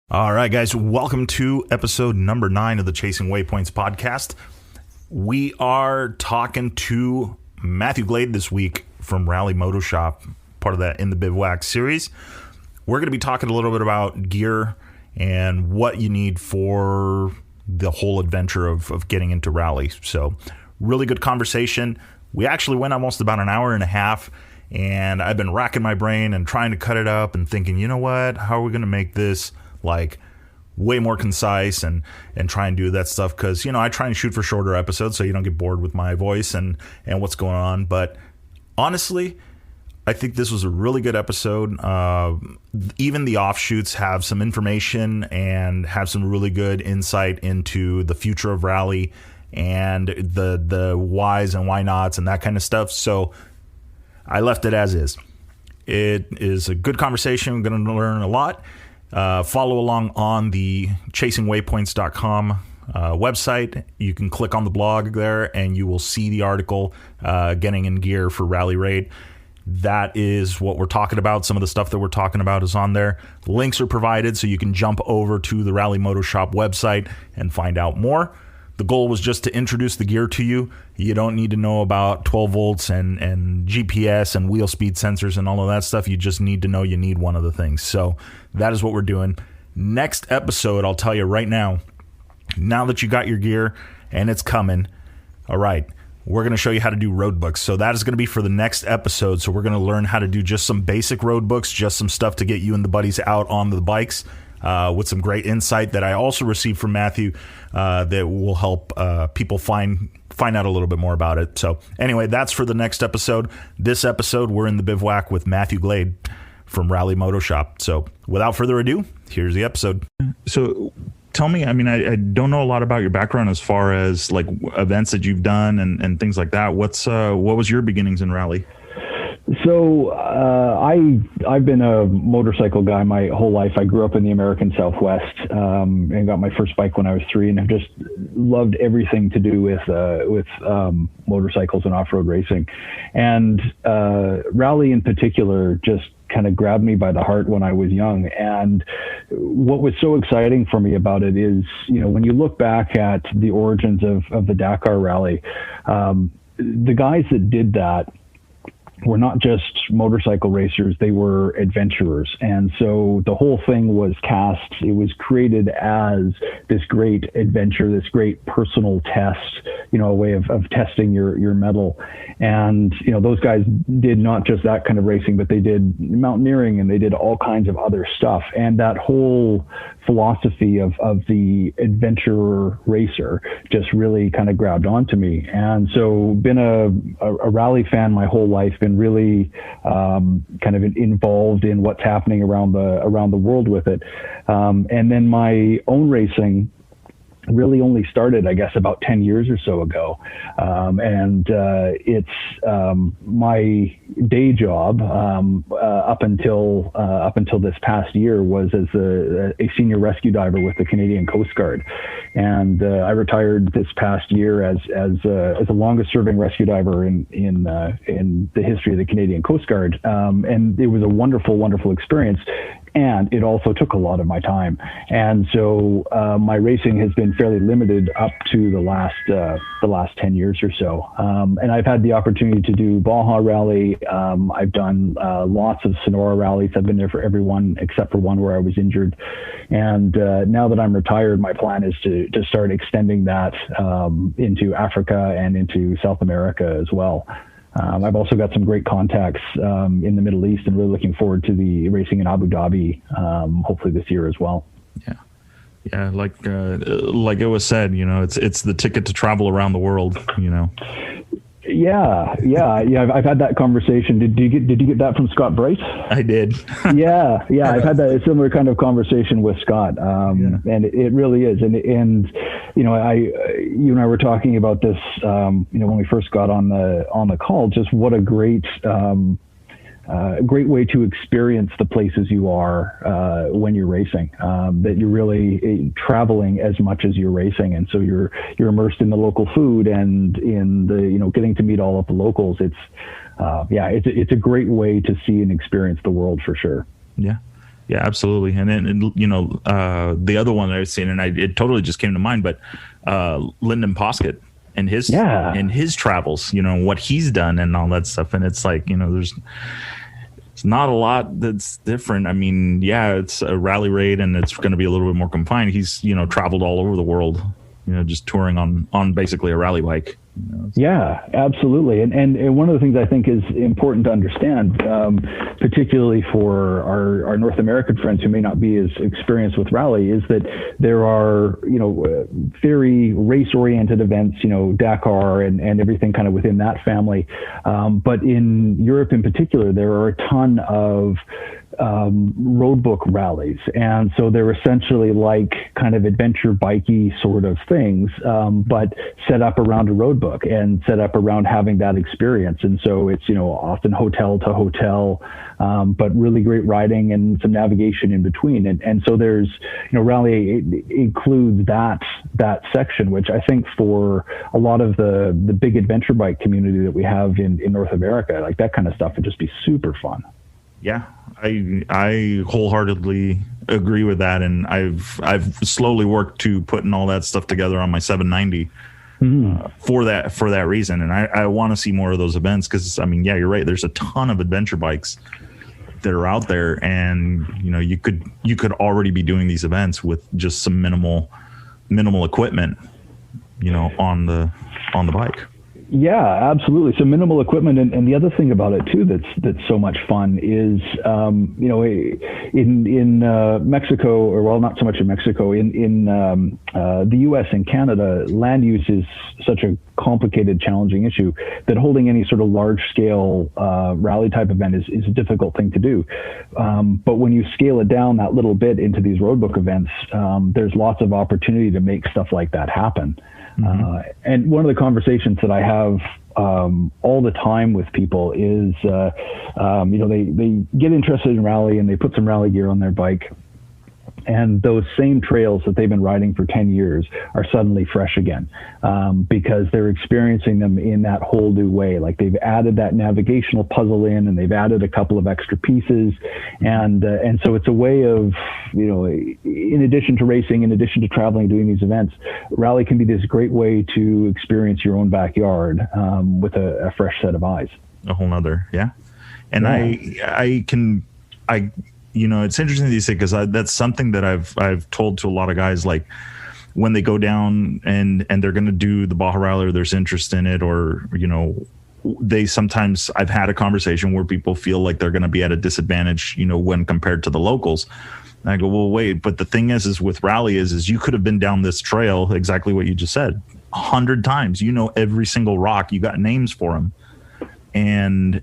All right, guys, welcome to episode number 9 of the Chasing Waypoints podcast. We are talking to Matthew Glade this week from Rally Moto Shop, part of that In the Bivouac series. We're going to be talking a little bit about gear and what you need for the whole adventure of getting into rally. So really good conversation. We actually went almost about an hour and a half, and I've been racking my brain and trying to cut it up and thinking, you know what, how are we going to make this like way more concise and try and do that stuff, because I try and shoot for shorter episodes so you don't get bored with my voice and what's going on. But honestly, I think this was a really good episode. Even the offshoots have some information and have some really good insight into the future of rally and the whys and why nots and that kind of stuff. So I left it as is. It is a good conversation. I'm going to learn a lot. Follow along on the chasingwaypoints.com website. You can click on the blog there and you will see the article, Getting in Gear for Rally Raid. That is what we're talking about. Some of the stuff that we're talking about is on there. Links are provided so you can jump over to the Rally Moto Shop website and find out more. The goal was just to introduce the gear to you. You don't need to know about 12 volts and GPS and wheel speed sensors and all of that stuff. You just need to know you need one of the things. So that is what we're doing. Next episode, I'll tell you right now that you got your gear and it's coming, all right, we're going to show you how to do road books. So that is going to be for the next episode. So we're going to learn how to do just some basic road books, just some stuff to get you and the buddies out on the bikes. With some great insight that I also received from Matthew that will help people find out a little bit more about it. So anyway, that's for the next episode. This episode, we're in the Bivouac with Matthew Glade from Rally Moto Shop. So without further ado, here's the episode. So tell me, I don't know a lot about your background as far as like events that you've done and things like that. What was your beginnings in rally? So I've been a motorcycle guy my whole life. I grew up in the American Southwest and got my first bike when I was 3, and have just loved everything to do with motorcycles and off-road racing. And rally in particular just kind of grabbed me by the heart when I was young. And what was so exciting for me about it is, when you look back at the origins of the Dakar Rally, the guys that did that were not just motorcycle racers, they were adventurers. And so the whole thing was cast, it was created as this great adventure, this great personal test, a way of testing your mettle. And, those guys did not just that kind of racing, but they did mountaineering and they did all kinds of other stuff. And that whole philosophy of the adventurer racer just really kind of grabbed onto me. And so been a rally fan my whole life, been really kind of involved in what's happening around the world with it. And then my own racing really only started, I guess, about 10 years or so ago. And it's my day job up until this past year was as a senior rescue diver with the Canadian Coast Guard. And I retired this past year as the longest serving rescue diver in the history of the Canadian Coast Guard. And it was a wonderful, wonderful experience. And it also took a lot of my time. And so my racing has been fairly limited up to the last 10 years or so. And I've had the opportunity to do Baja Rally. I've done lots of Sonora rallies. I've been there for every one except for one where I was injured. And now that I'm retired, my plan is to start extending that into Africa and into South America as well. I've also got some great contacts in the Middle East, and really looking forward to the racing in Abu Dhabi, hopefully this year as well. Yeah, like it was said, it's the ticket to travel around the world. Yeah. I've had that conversation. Did you get that from Scott Bright? I did. yeah. I've had that similar kind of conversation with Scott, and it really is. And you and I were talking about this, when we first got on the call. Just what a great way to experience the places you are when you're racing. That you're really traveling as much as you're racing, and so you're immersed in the local food and in the getting to meet all of the locals. It's a great way to see and experience the world for sure. Yeah. Yeah, absolutely. And then, the other one that I've seen, and it totally just came to mind, but Lyndon Poskett and his travels, what he's done and all that stuff. And it's like, it's not a lot that's different. I mean, yeah, it's a rally raid and it's going to be a little bit more confined. He's, traveled all over the world, just touring on basically a rally bike. Yeah, absolutely. And one of the things I think is important to understand, particularly for our North American friends who may not be as experienced with rally, is that there are, very race-oriented events, Dakar and everything kind of within that family. But in Europe in particular, there are a ton of road book rallies, and so they're essentially like kind of adventure bikey sort of things, but set up around a road book and set up around having that experience. And so it's often hotel to hotel, but really great riding and some navigation in between. And so there's rally includes that section, which I think for a lot of the big adventure bike community that we have in North America, like that kind of stuff would just be super fun. Yeah, I wholeheartedly agree with that, and I've slowly worked to putting all that stuff together on my 790 for that reason. And I want to see more of those events because, I mean, yeah, you're right. There's a ton of adventure bikes that are out there, and you could already be doing these events with just some minimal equipment, on the bike. Yeah, absolutely. So minimal equipment, and the other thing about it too that's so much fun is in Mexico, or well, not so much in Mexico, in the U.S. and Canada, land use is such a complicated, challenging issue that holding any sort of large scale rally type event is a difficult thing to do. But when you scale it down that little bit into these roadbook events, there's lots of opportunity to make stuff like that happen. And one of the conversations that I have all the time with people is, they get interested in rally and they put some rally gear on their bike. And those same trails that they've been riding for 10 years are suddenly fresh again, because they're experiencing them in that whole new way. Like they've added that navigational puzzle in, and they've added a couple of extra pieces. And so it's a way of, in addition to racing, in addition to traveling, doing these events, rally can be this great way to experience your own backyard with a fresh set of eyes. A whole nother, yeah. And yeah. It's interesting that you say, because that's something that I've told to a lot of guys, like when they go down and they're going to do the Baja Rally, or there's interest in it, or, I've had a conversation where people feel like they're going to be at a disadvantage, when compared to the locals. And I go, well, wait, but the thing is with rally is you could have been down this trail, exactly what you just said, 100 times, every single rock, you got names for them. And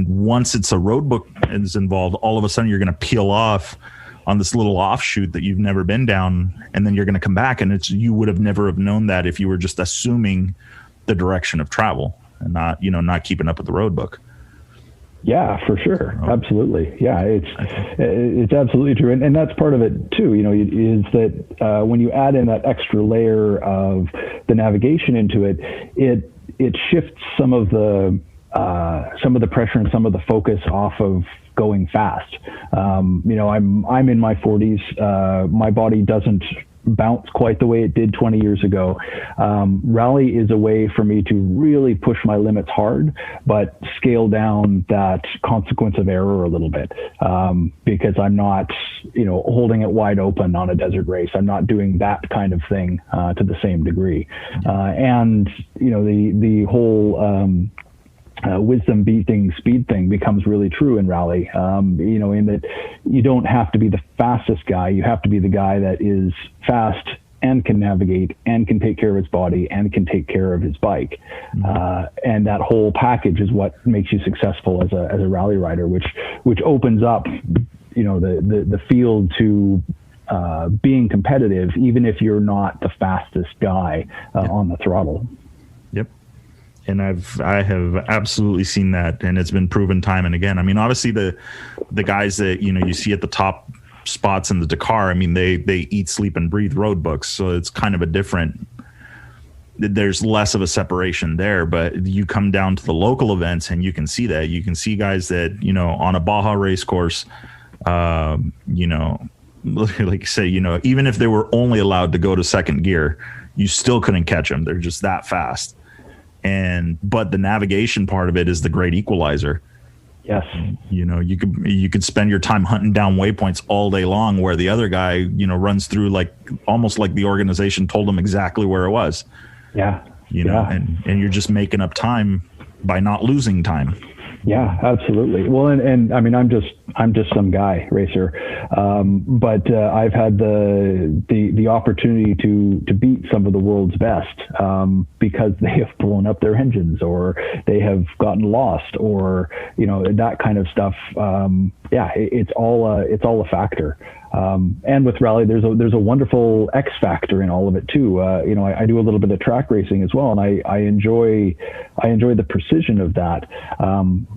once it's a road book is involved, all of a sudden you're going to peel off on this little offshoot that you've never been down, and then you're going to come back, and you would have never have known that if you were just assuming the direction of travel and not keeping up with the road book. Yeah, for sure. Oh. Absolutely. Yeah, it's absolutely true. And that's part of it too, is that when you add in that extra layer of the navigation into it, it shifts some of the pressure and some of the focus off of going fast. I'm in my 40s. My body doesn't bounce quite the way it did 20 years ago. Rally is a way for me to really push my limits hard, but scale down that consequence of error a little bit, because I'm not, holding it wide open on a desert race. I'm not doing that kind of thing to the same degree. And the whole wisdom beating speed thing becomes really true in rally, in that you don't have to be the fastest guy. You have to be the guy that is fast and can navigate and can take care of his body and can take care of his bike. And that whole package is what makes you successful as a rally rider, which opens up, the field to being competitive, even if you're not the fastest guy on the throttle. Yep. And I have absolutely seen that, and it's been proven time and again. I mean, obviously the guys that you see at the top spots in the Dakar, I mean, they eat, sleep, and breathe road books, so it's kind of a different. There's less of a separation there, but you come down to the local events and you can see that. You can see guys that on a Baja race course, You know, like you say, you know, even if they were only allowed to go to second gear, you still couldn't catch them. They're just that fast. But the navigation part of it is the great equalizer. Yes. You know, you could spend your time hunting down waypoints all day long, where the other guy, you know, runs through like almost like the organization told him exactly where it was. Yeah. You know, and you're just making up time by not losing time. Yeah, absolutely. Well, and I mean, I'm just some guy racer, but I've had the opportunity to beat some of the world's best because they have blown up their engines, or they have gotten lost, or you know, that kind of stuff. Yeah, it's all a factor. And with rally, there's a wonderful X factor in all of it too. You know, I do a little bit of track racing as well, and I enjoy the precision of that.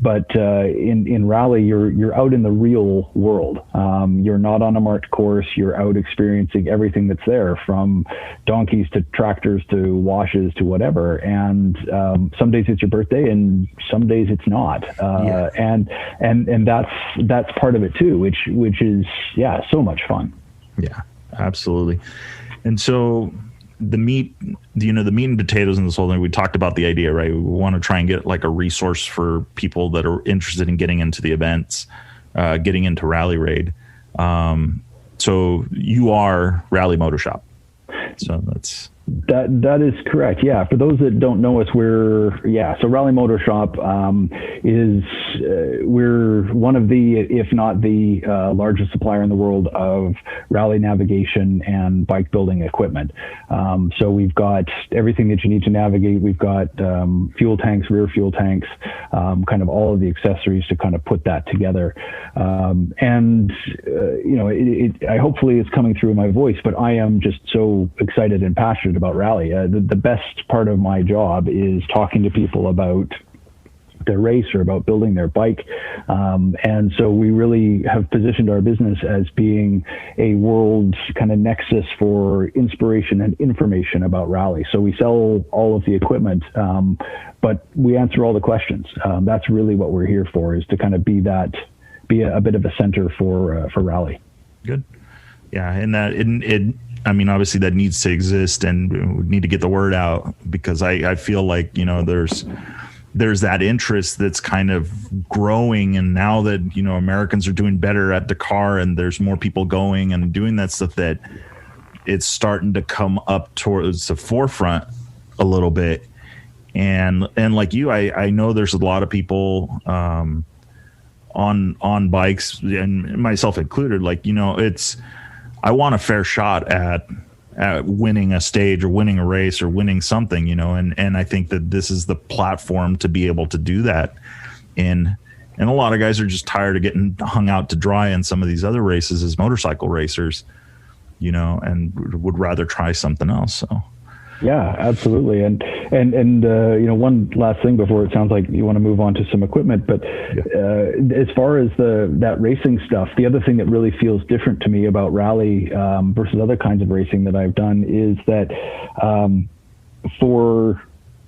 But in rally, you're out in the real world. You're not on a marked course. You're out experiencing everything that's there, from donkeys to tractors to washes to whatever. And some days it's your birthday, and some days it's not. And that's part of it too, which is so much fun. Yeah, absolutely. And so the meat and potatoes in this whole thing, we talked about the idea, right? We want to try and get like a resource for people that are interested in getting into the events, getting into Rally Raid. So you are Rally Moto Shop. So that is correct. Yeah. For those that don't know us, so Rally Moto Shop is we're one of the, if not the largest supplier in the world of rally navigation and bike building equipment. So we've got everything that you need to navigate. We've got fuel tanks, rear fuel tanks, kind of all of the accessories to kind of put that together. And you know, I hopefully it's coming through in my voice, but I am just so excited and passionate about rally. The best part of my job is talking to people about their race or about building their bike. And so we really have positioned our business as being a world kind of nexus for inspiration and information about rally. So we sell all of the equipment, but we answer all the questions. That's really what we're here for, is to kind of be a bit of a center for rally. Good. Yeah. And that I mean, obviously that needs to exist, and we need to get the word out, because I feel like, you know, there's that interest that's kind of growing. And now that, you know, Americans are doing better at Dakar and there's more people going and doing that stuff, that it's starting to come up towards the forefront a little bit. And like you, I know there's a lot of people on bikes, and myself included, like, you know, I want a fair shot at winning a stage or winning a race or winning something, you know, and I think that this is the platform to be able to do that. And a lot of guys are just tired of getting hung out to dry in some of these other races as motorcycle racers, you know, and would rather try something else. So. Yeah, absolutely. And you know, one last thing before it sounds like you want to move on to some equipment, but as far as that racing stuff, the other thing that really feels different to me about rally versus other kinds of racing that I've done is that for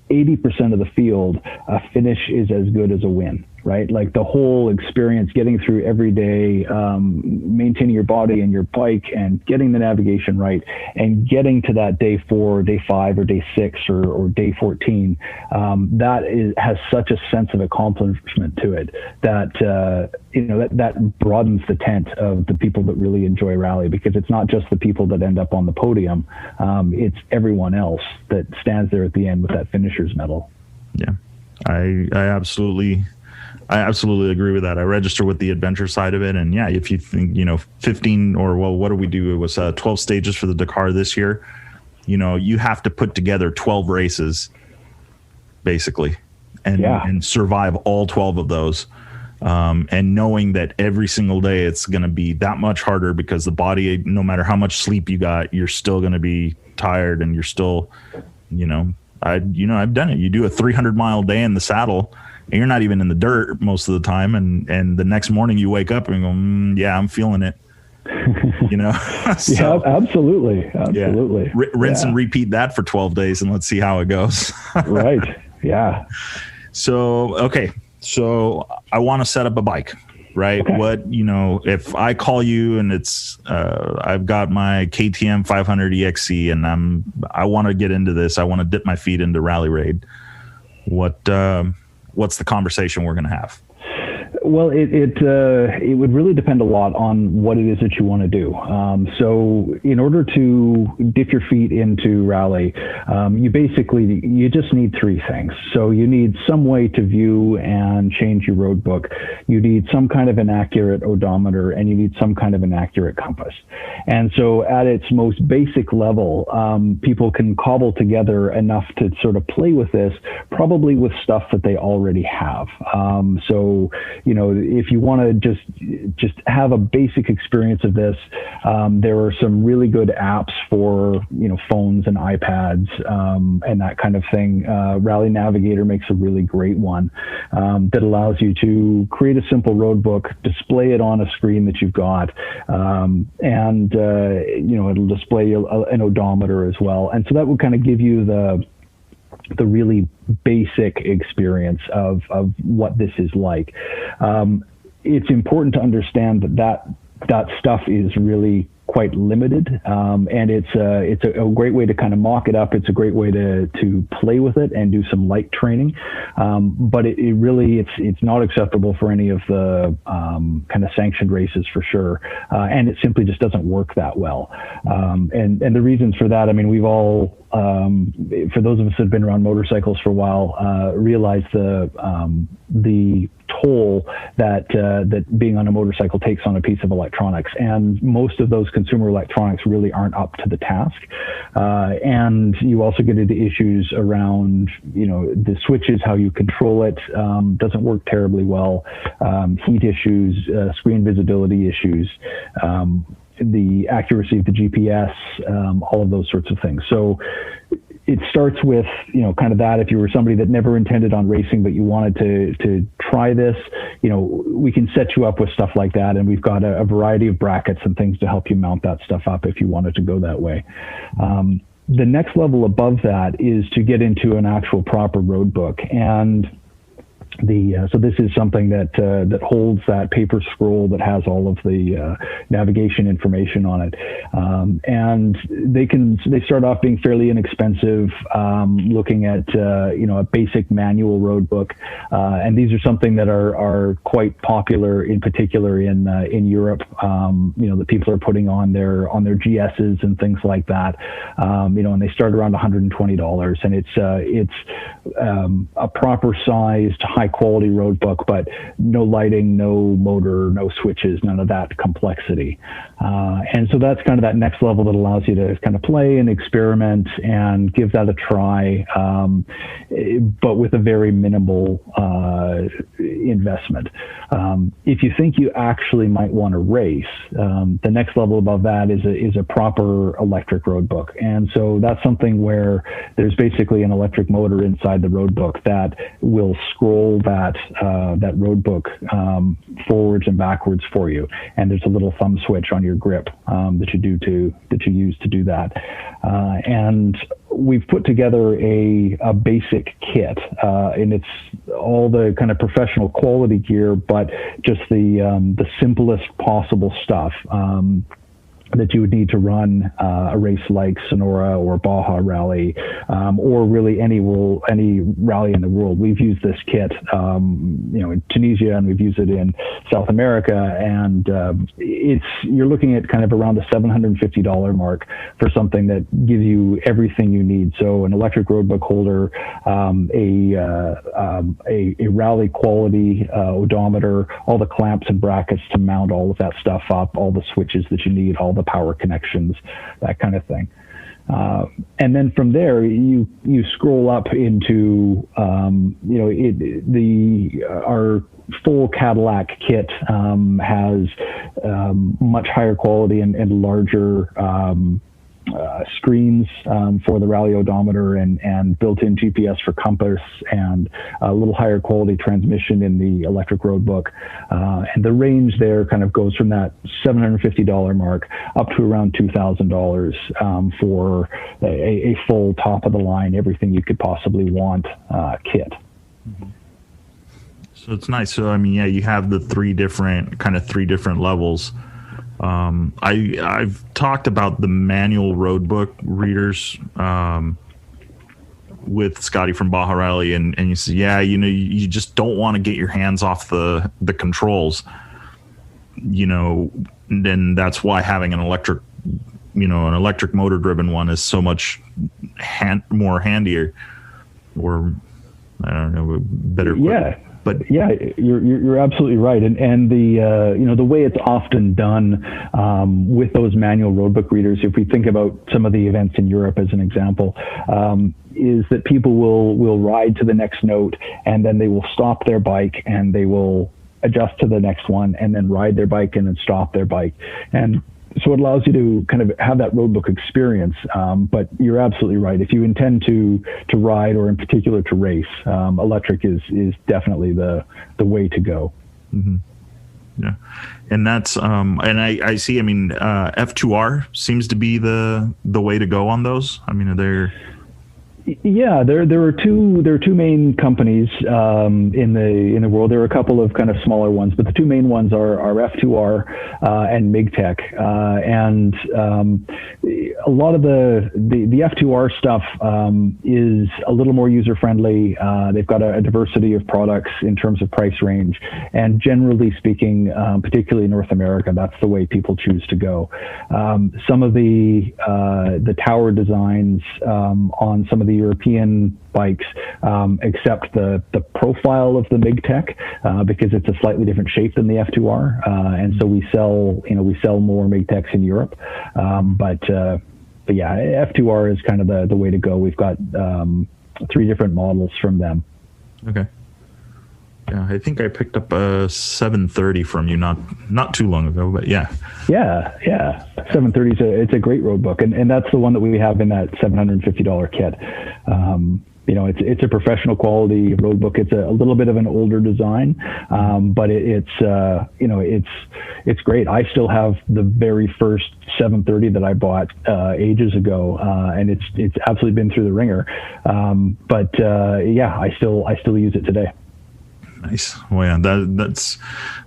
80% of the field, a finish is as good as a win, right? Like the whole experience, getting through every day, maintaining your body and your bike and getting the navigation right, and getting to that day 4, day 5, or day 6, or day 14, has such a sense of accomplishment to it that, you know, that broadens the tent of the people that really enjoy rally, because it's not just the people that end up on the podium. It's everyone else that stands there at the end with that finisher's medal. Yeah, I absolutely agree with that. I register with the adventure side of it. And yeah, if you think, you know, 15 or, well, what do we do? It was 12 stages for the Dakar this year. You know, you have to put together 12 races basically and survive all 12 of those. And knowing that every single day it's going to be that much harder, because the body, no matter how much sleep you got, you're still going to be tired, and you're still, you know, I've done it. You do a 300-mile day in the saddle, and you're not even in the dirt most of the time. And the next morning you wake up and go, yeah, I'm feeling it. You know? So, yeah, absolutely. Yeah. Rinse and repeat that for 12 days and let's see how it goes. Right. Yeah. So, okay. So I want to set up a bike. right? Okay. What, if I call you and it's, I've got my KTM 500 EXC and I want to get into this. I want to dip my feet into Rally Raid. What's the conversation we're going to have? Well, it would really depend a lot on what it is that you want to do. So in order to dip your feet into rally, you just need three things. So you need some way to view and change your road book. You need some kind of an accurate odometer, and you need some kind of an accurate compass. And so at its most basic level, people can cobble together enough to sort of play with this, probably with stuff that they already have. So if you want to just have a basic experience of this, there are some really good apps for, phones and iPads, and that kind of thing. Rally Navigator makes a really great one, that allows you to create a simple road book, display it on a screen that you've got, and it'll display an odometer as well. And so that would kind of give you the really basic experience of what this is like. It's important to understand that stuff is really quite limited, and it's a great way to kind of mock it up. It's a great way to play with it and do some light training, but it really it's not acceptable for any of the kind of sanctioned races for sure, and it simply just doesn't work that well. And the reasons for that, I mean, we've all, for those of us that have been around motorcycles for a while, realize the toll that being on a motorcycle takes on a piece of electronics, and most of those consumer electronics really aren't up to the task. And you also get into issues around, the switches, how you control it, doesn't work terribly well, heat issues, screen visibility issues, the accuracy of the GPS, all of those sorts of things. So it starts with, kind of that. If you were somebody that never intended on racing, but you wanted to try this, we can set you up with stuff like that. And we've got a variety of brackets and things to help you mount that stuff up if you wanted to go that way. The next level above that is to get into an actual proper road book. And so this is something that holds that paper scroll that has all of the navigation information on it, and they start off being fairly inexpensive, looking at a basic manual road book, and these are something that are quite popular, in particular in Europe. The people are putting on their GSs and things like that, and they start around $120, and it's a proper sized, high quality road book, but no lighting, no motor, no switches, none of that complexity. And so that's kind of that next level that allows you to kind of play and experiment and give that a try, but with a very minimal investment. If you think you actually might want to race, the next level above that is a proper electric road book. And so that's something where there's basically an electric motor inside the road book that will scroll that road book forwards and backwards for you. And there's a little thumb switch on your grip that you use to do that. And we've put together a basic kit, and it's all the kind of professional quality gear, but just the simplest possible stuff that you would need to run a race like Sonora or Baja Rally, or really any rally in the world. We've used this kit, in Tunisia, and we've used it in South America, and you're looking at kind of around the $750 mark for something that gives you everything you need. So an electric road book holder, a rally quality odometer, all the clamps and brackets to mount all of that stuff up, all the switches that you need, all the power connections, that kind of thing. And then from there, you scroll up into, our full Cadillac kit has much higher quality and larger screens for the rally odometer and built-in GPS for compass, and a little higher quality transmission in the electric road book. And the range there kind of goes from that $750 mark up to around $2,000 for a full top of the line, everything you could possibly want kit. Mm-hmm. So it's nice. So I mean, yeah, you have the three different levels. I've talked about the manual roadbook readers with Scotty from Baja Rally, and you say, yeah, you just don't want to get your hands off the controls. Then that's why having an electric motor driven one is so much more handier, or I don't know, better. Yeah. But yeah, you're absolutely right, and the way it's often done with those manual roadbook readers, if we think about some of the events in Europe as an example, is that people will ride to the next note, and then they will stop their bike and they will adjust to the next one, and then ride their bike and then stop their bike, and so it allows you to kind of have that roadbook experience. But you're absolutely right. If you intend to ride, or in particular to race, electric is definitely the way to go. Mm-hmm. Yeah, and that's and I see. I mean, F2R seems to be the way to go on those. I mean, yeah, there are two main companies in the world. There are a couple of kind of smaller ones, but the two main ones are F2R and MigTech. And a lot of the F2R stuff is a little more user friendly. They've got a diversity of products in terms of price range, and generally speaking, particularly in North America, that's the way people choose to go. Some of the tower designs on some of the European bikes accept the profile of the MigTech because it's a slightly different shape than the F2R, and so we sell more MigTechs in Europe. But yeah, F2R is kind of the way to go. We've got 3 different models from them. Okay. Yeah, I think I picked up a 730 from you not too long ago, but yeah. Yeah. 730 it's a great road book, and that's the one that we have in that $750 kit. It's a professional quality road book. It's a little bit of an older design, but it's great. I still have the very first 730 that I bought ages ago, and it's absolutely been through the ringer. But yeah, I still use it today. Nice. Well, yeah,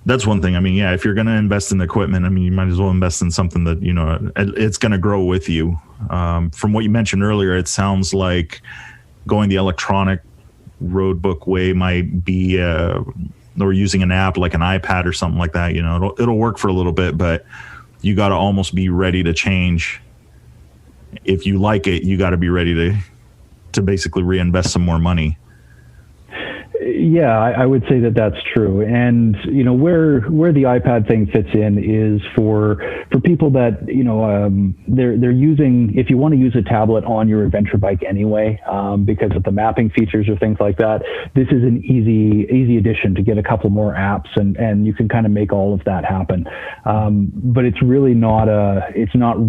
that's one thing. I mean, yeah, if you're going to invest in equipment, I mean, you might as well invest in something that, it's going to grow with you. From what you mentioned earlier, it sounds like going the electronic roadbook way might be, or using an app like an iPad or something like that. It'll work for a little bit, but you got to almost be ready to change. If you like it, you got to be ready to basically reinvest some more money. Yeah, I would say that that's true. And, where the iPad thing fits in is for people that, they're using, if you want to use a tablet on your adventure bike anyway, because of the mapping features or things like that, this is an easy addition to get a couple more apps, and you can kind of make all of that happen. But it's really not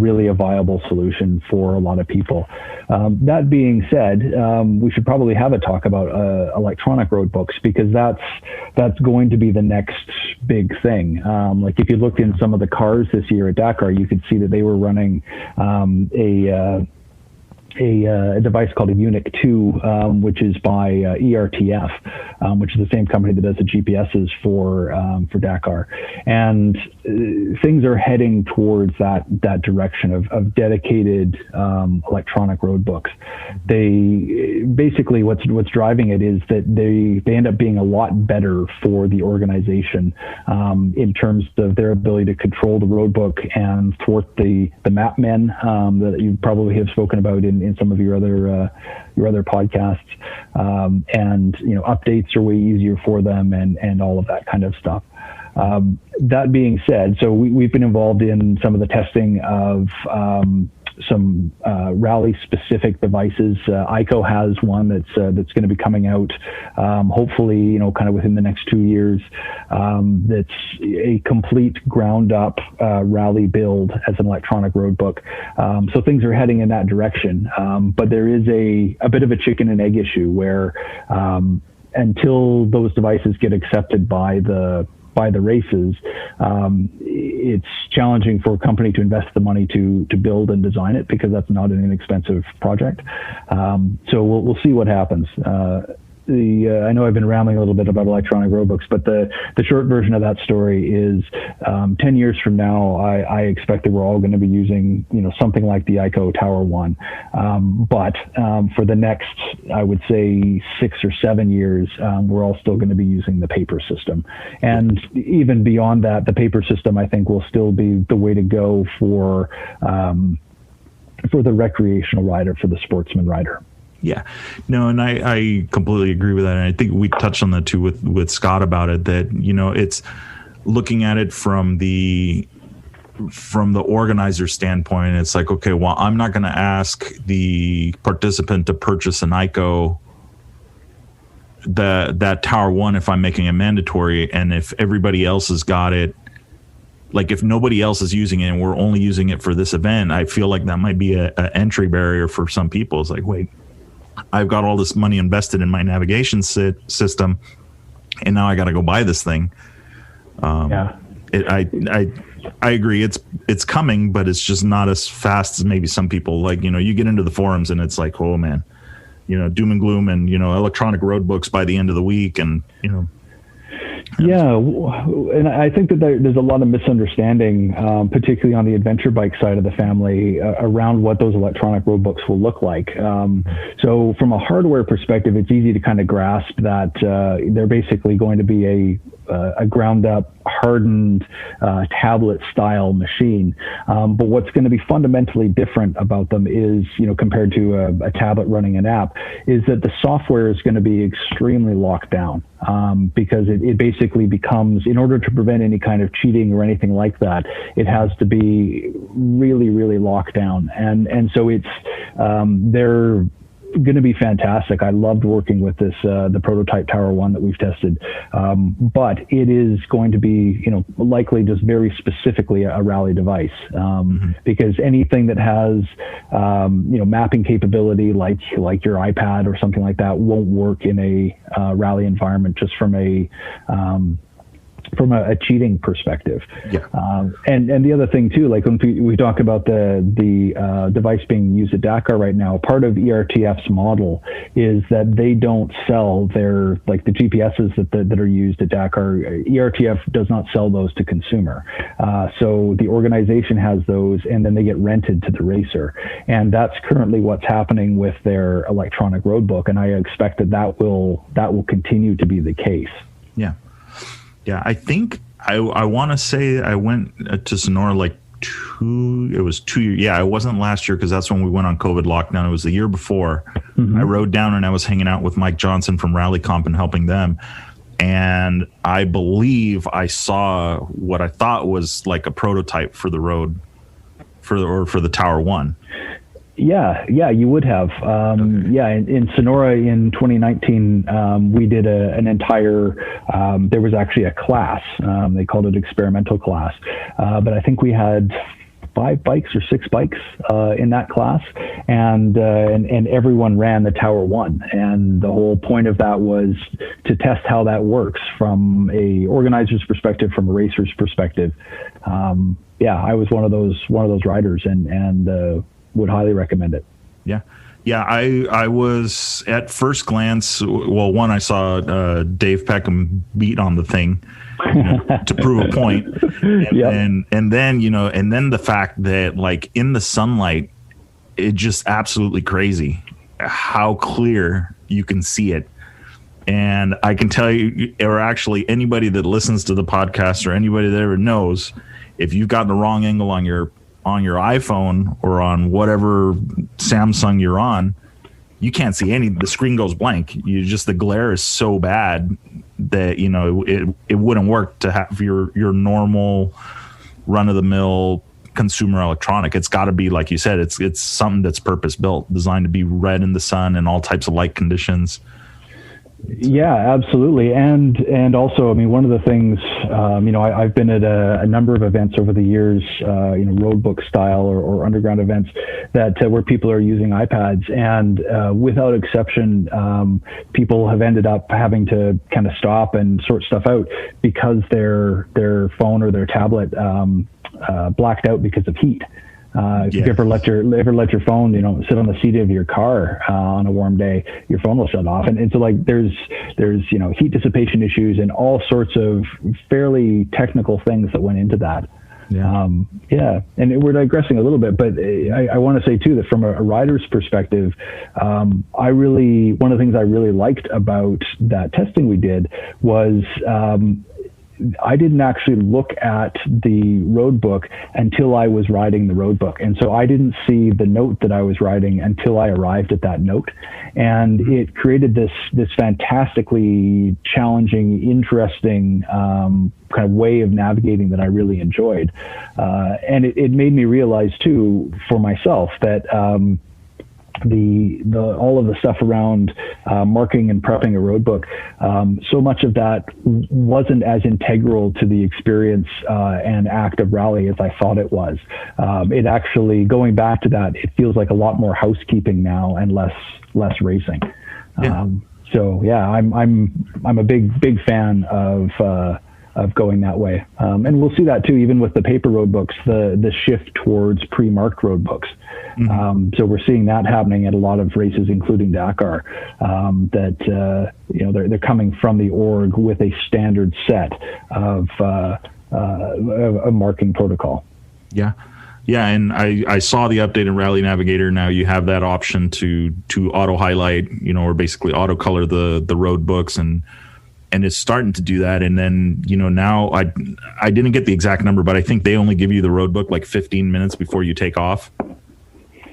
really a viable solution for a lot of people. That being said, we should probably have a talk about electronic road books, because that's going to be the next big thing. Like if you looked in some of the cars this year at Dakar, you could see that they were running a device called a Unic 2, which is by ERTF, which is the same company that does the GPSs for Dakar. And things are heading towards that direction of dedicated electronic road books. They basically, what's driving it is that they end up being a lot better for the organization in terms of their ability to control the road book and thwart the map men that you probably have spoken about in some of your other podcasts, and updates are way easier for them, and all of that kind of stuff. That being said, so we've been involved in some of the testing of some rally-specific devices. ICO has one that's going to be coming out, hopefully, kind of within the next 2 years. That's a complete ground-up rally build as an electronic road book. So things are heading in that direction. But there is a bit of a chicken and egg issue where until those devices get accepted by the races, it's challenging for a company to invest the money to build and design it, because that's not an inexpensive project. So we'll see what happens. I know I've been rambling a little bit about electronic road books, but the short version of that story is 10 years from now, I expect that we're all going to be using, something like the ICO Tower 1. But for the next, I would say 6 or 7 years, we're all still going to be using the paper system. And even beyond that, the paper system, I think, will still be the way to go for the recreational rider, for the sportsman rider. Yeah, no, and I completely agree with that. And I think we touched on that too with Scott about it, that, it's looking at it from the organizer standpoint. It's like, okay, well, I'm not going to ask the participant to purchase an ICO, that Tower 1, if I'm making it mandatory, and if everybody else has got it, like if nobody else is using it and we're only using it for this event, I feel like that might be an entry barrier for some people. It's like, wait, I've got all this money invested in my navigation system, and now I got to go buy this thing. I agree. It's coming, but it's just not as fast as maybe some people like. You get into the forums and it's like, oh man, doom and gloom, and electronic road books by the end of the week, and Yeah, and I think that there's a lot of misunderstanding, particularly on the adventure bike side of the family, around what those electronic road books will look like. So from a hardware perspective, it's easy to kind of grasp that they're basically going to be a ground up, hardened tablet style machine. But what's going to be fundamentally different about them is, compared to a tablet running an app, is that the software is going to be extremely locked down. Because it basically becomes, in order to prevent any kind of cheating or anything like that, it has to be really, really locked down. And so they're going to be fantastic. I loved working with the prototype Tower 1 that we've tested. But it is going to be, likely just very specifically a rally device. Because anything that has, mapping capability like your iPad or something like that won't work in a rally environment, just from a cheating perspective. Yeah. And the other thing too, like when we talk about the device being used at Dakar right now, part of ERTF's model is that they don't sell the GPSs that are used at Dakar. ERTF does not sell those to consumer. So the organization has those, and then they get rented to the racer. And that's currently what's happening with their electronic road book. And I expect that will continue to be the case. Yeah. Yeah, I think I want to say I went to Sonora like 2 years. Yeah, it wasn't last year because that's when we went on COVID lockdown. It was the year before. I rode down and I was hanging out with Mike Johnson from Rally Comp and helping them. And I believe I saw what I thought was like a prototype for the road for the Tower 1. Yeah, you would have. Okay. Yeah, in Sonora in 2019, we did an entire, there was actually a class, they called it experimental class, but I think we had 5 bikes or 6 bikes in that class, and everyone ran the Tower 1. And the whole point of that was to test how that works from a organizer's perspective, from a racer's perspective. I was one of those riders, and would highly recommend it. Yeah. I was at first glance. Well, one, I saw Dave Peckham beat on the thing to prove a point, and then the fact that like in the sunlight, it just absolutely crazy how clear you can see it. And I can tell you, or actually anybody that listens to the podcast or anybody that ever knows, if you've got the wrong angle on your iPhone or on whatever Samsung you're on, you can't see the screen goes blank. The glare is so bad that, it wouldn't work to have your normal run of the mill consumer electronic. It's got to be, like you said, it's something that's purpose built, designed to be read in the sun and all types of light conditions. Yeah, absolutely. And also, I mean, one of the things, I've been at a number of events over the years, road book style or underground events that where people are using iPads, and without exception, people have ended up having to kind of stop and sort stuff out because their phone or their tablet blacked out because of heat. If you ever let your phone, sit on the seat of your car on a warm day, your phone will shut off. And so like there's heat dissipation issues and all sorts of fairly technical things that went into that. Yeah. And we're digressing a little bit, but I want to say too that from a rider's perspective, one of the things I really liked about that testing we did was I didn't actually look at the road book until I was riding the road book. And so I didn't see the note that I was riding until I arrived at that note. And it created this fantastically challenging, interesting kind of way of navigating that I really enjoyed. And it made me realize too, for myself, that all of the stuff around marking and prepping a road book, so much of that wasn't as integral to the experience and act of rally as I thought it was. It actually, going back to that, it feels like a lot more housekeeping now and less racing. Yeah. So yeah, I'm a big fan of going that way. And we'll see that too, even with the paper road books, the shift towards pre-marked road books. Mm-hmm. So we're seeing that happening at a lot of races, including Dakar, that they're coming from the org with a standard set of a marking protocol. Yeah. Yeah, and I saw the update in Rally Navigator. Now you have that option to auto highlight, or basically auto color the road books, and it's starting to do that. And then, now I didn't get the exact number, but I think they only give you the road book like 15 minutes before you take off.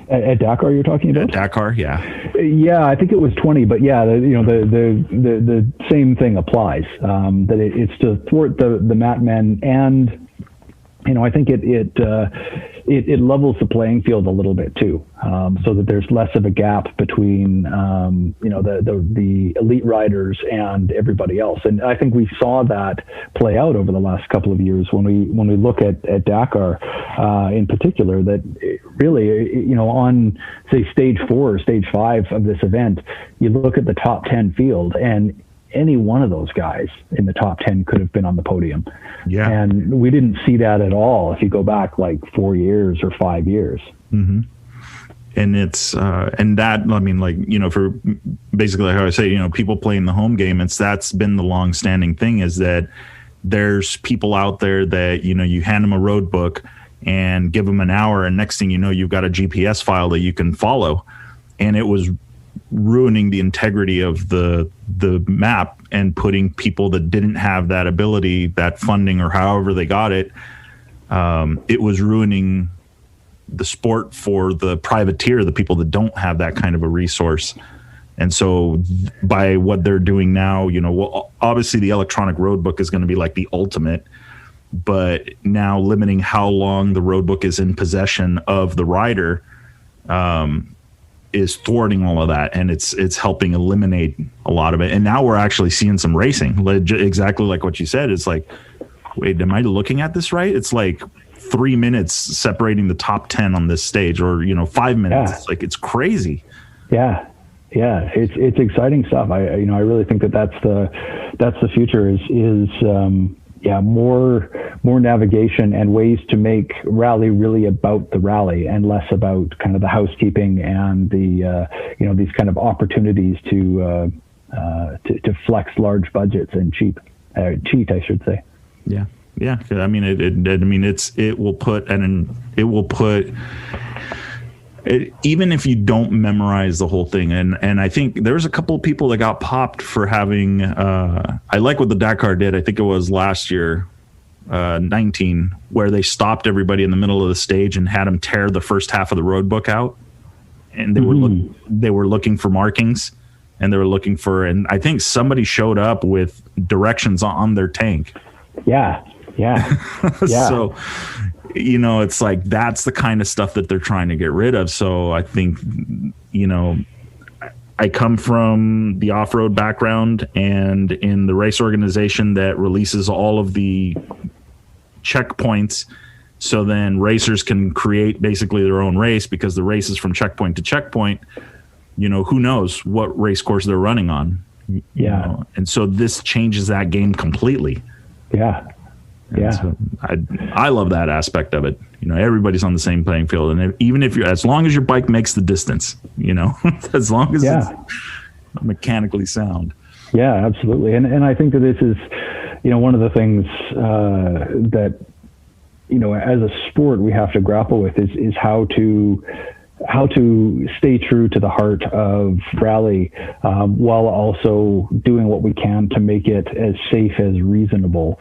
At Dakar, you're talking about? At Dakar, yeah. Yeah, I think it was 20, but yeah, the same thing applies. That it's to thwart the mat men, and I think it levels the playing field a little bit too, so that there's less of a gap between the elite riders and everybody else. And I think we saw that play out over the last couple of years when we look at Dakar in particular. That really, on say stage 4 or stage 5 of this event, you look at the top 10 field, and any one of those guys in the top 10 could have been on the podium. Yeah. And we didn't see that at all if you go back like 4 years or 5 years. Mm-hmm. And it's, and that, I mean, like, for basically how I say, people playing the home game, that's been the long standing thing, is that there's people out there that, you hand them a road book and give them an hour, and next thing you know, you've got a GPS file that you can follow. And it was ruining the integrity of the map and putting people that didn't have that ability, that funding, or however they got it. It was ruining the sport for the privateer, the people that don't have that kind of a resource. And so by what they're doing now, obviously the electronic road book is going to be like the ultimate, but now limiting how long the road book is in possession of the rider, is thwarting all of that, and it's helping eliminate a lot of it. And now we're actually seeing some racing, exactly like what you said. It's like, wait, am I looking at this right? It's like 3 minutes separating the top 10 on this stage, or 5 minutes. Yeah. It's like, it's crazy. Yeah, it's exciting stuff. I really think that's the future is more navigation and ways to make rally really about the rally and less about kind of the housekeeping and the these kind of opportunities to flex large budgets and cheat, I should say. Yeah. I mean, it will put even if you don't memorize the whole thing, and I think there's a couple of people that got popped for having. I like what the Dakar did. I think it was last year, 19, where they stopped everybody in the middle of the stage and had them tear the first half of the road book out, and they were looking for markings, and they were looking for, and I think somebody showed up with directions on their tank. Yeah. So, it's like, that's the kind of stuff that they're trying to get rid of. So I think, I come from the off-road background and in the race organization that releases all of the checkpoints. So then racers can create basically their own race, because the race is from checkpoint to checkpoint. Who knows what race course they're running on. Yeah. And so this changes that game completely. Yeah. Yeah. So I love that aspect of it. Everybody's on the same playing field, and even if as long as your bike makes the distance, as long as it's mechanically sound. Yeah, absolutely. And I think that this is, one of the things that, as a sport we have to grapple with is how to stay true to the heart of rally, while also doing what we can to make it as safe as reasonable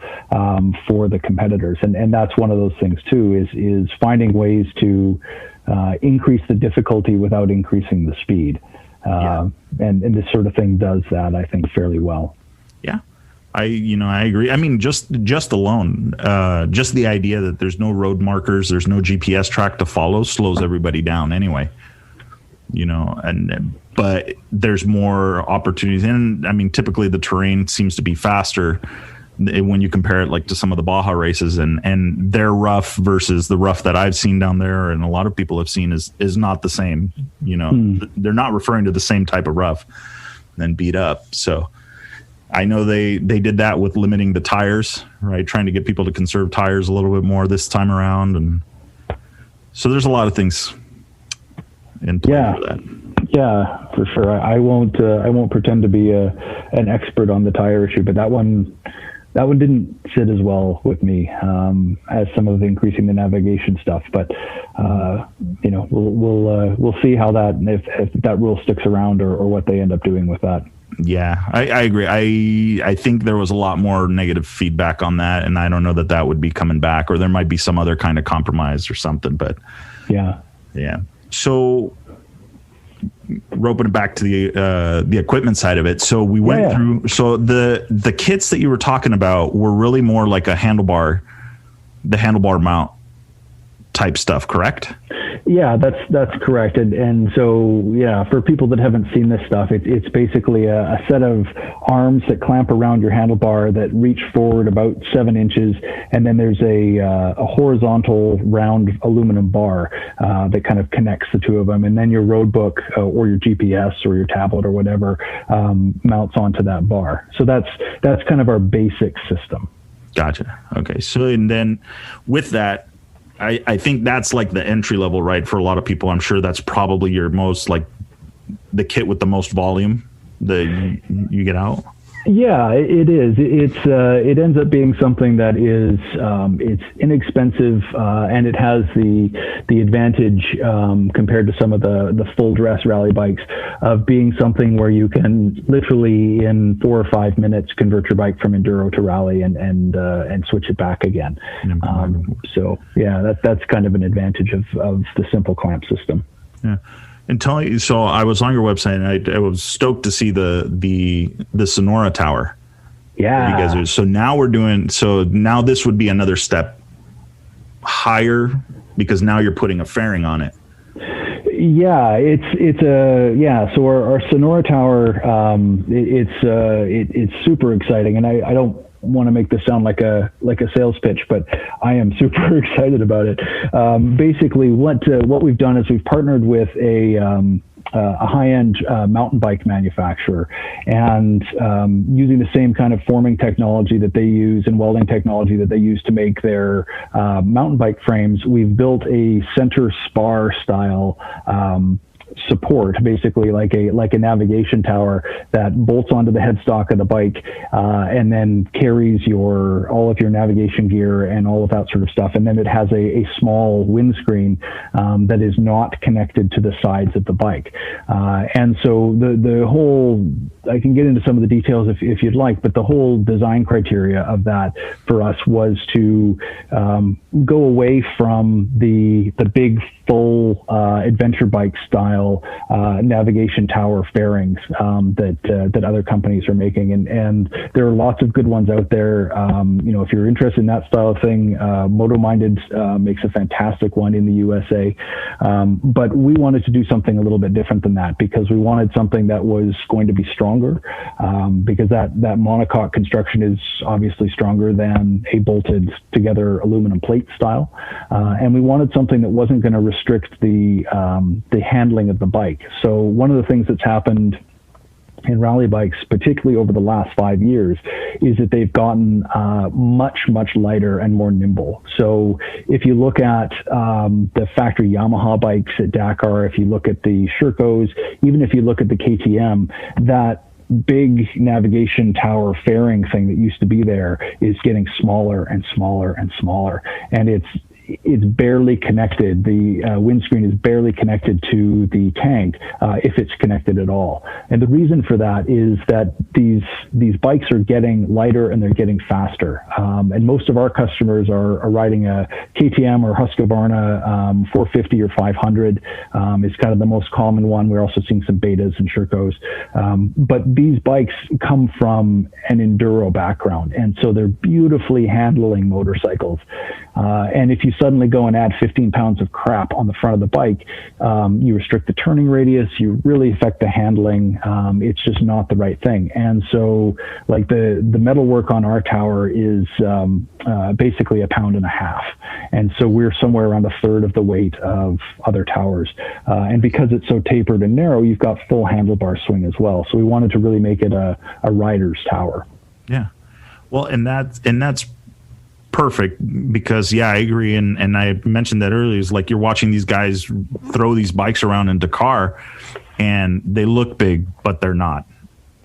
for the competitors. And that's one of those things too, is finding ways to increase the difficulty without increasing the speed. And this sort of thing does that, I think, fairly well. Yeah. I agree. I mean, just alone, just the idea that there's no road markers, there's no GPS track to follow slows everybody down anyway, but there's more opportunities. And I mean, typically the terrain seems to be faster when you compare it like to some of the Baja races, and their rough versus the rough that I've seen down there and a lot of people have seen is not the same. They're not referring to the same type of rough and beat up. So I know they did that with limiting the tires, right? Trying to get people to conserve tires a little bit more this time around. And so there's a lot of things in play for that. Yeah, for sure. I won't pretend to be an expert on the tire issue, but that one didn't sit as well with me as some of the increasing the navigation stuff. But we'll see how that if that rule sticks around or what they end up doing with that. Yeah, I agree. I think there was a lot more negative feedback on that, and I don't know that would be coming back, or there might be some other kind of compromise or something. But yeah. So roping it back to the equipment side of it. So we went through. So the kits that you were talking about were really more like the handlebar mount type stuff, correct? Yeah, that's correct. And so, for people that haven't seen this stuff, it's basically a set of arms that clamp around your handlebar that reach forward about 7 inches. And then there's a horizontal round aluminum bar that kind of connects the two of them. And then your road book or your GPS or your tablet or whatever mounts onto that bar. So that's kind of our basic system. Gotcha. Okay. So, and then with that, I think that's like the entry level, right? For a lot of people, I'm sure that's probably your most, like, the kit with the most volume that you get out. Yeah, it is. It ends up being something that is it's inexpensive and it has the advantage compared to some of the full dress rally bikes of being something where you can literally in 4 or 5 minutes convert your bike from enduro to rally and switch it back again. So yeah, that's kind of an advantage of the simple clamp system. Yeah. And tell you, so I was on your website and I was stoked to see the Sonora tower. Yeah. You guys are, so now this would be another step higher because now you're putting a fairing on it. Yeah, so our Sonora tower, it's super exciting, and I don't want to make this sound like a sales pitch, but I am super excited about it. Basically, what we've done is we've partnered with a high-end mountain bike manufacturer, and using the same kind of forming technology that they use and welding technology that they use to make their mountain bike frames, we've built a center spar style support, basically like a navigation tower that bolts onto the headstock of the bike and then carries all of your navigation gear and all of that sort of stuff. And then it has a small windscreen that is not connected to the sides of the bike. And so the whole, I can get into some of the details if you'd like, but the whole design criteria of that for us was to go away from the big full adventure bike style navigation tower fairings that other companies are making, and there are lots of good ones out there. If you're interested in that style of thing, Moto Minded makes a fantastic one in the USA, but we wanted to do something a little bit different than that because we wanted something that was going to be stronger, because that monocoque construction is obviously stronger than a bolted together aluminum plate style, and we wanted something that wasn't going to restrict the handling of the bike. So one of the things that's happened in rally bikes, particularly over the last 5 years, is that they've gotten much, much lighter and more nimble. So if you look at the factory Yamaha bikes at Dakar, if you look at the Shercos, even if you look at the KTM, that big navigation tower fairing thing that used to be there is getting smaller and smaller and smaller, and it's barely connected. The windscreen is barely connected to the tank, if it's connected at all. And the reason for that is that these bikes are getting lighter and they're getting faster. And most of our customers are riding a KTM or Husqvarna 450 or 500. It's kind of the most common one. We're also seeing some Betas and Shercos. But these bikes come from an enduro background, and so they're beautifully handling motorcycles. And if you suddenly go and add 15 pounds of crap on the front of the bike, you restrict the turning radius, you really affect the handling. It's just not the right thing. And so like the metal work on our tower is basically 1.5 pounds. And so we're somewhere around 1/3 of the weight of other towers. And because it's so tapered and narrow, you've got full handlebar swing as well. So we wanted to really make it a rider's tower. Yeah. Well, and that's perfect, because I agree, and I mentioned that earlier, is like you're watching these guys throw these bikes around in Dakar and they look big, but they're not.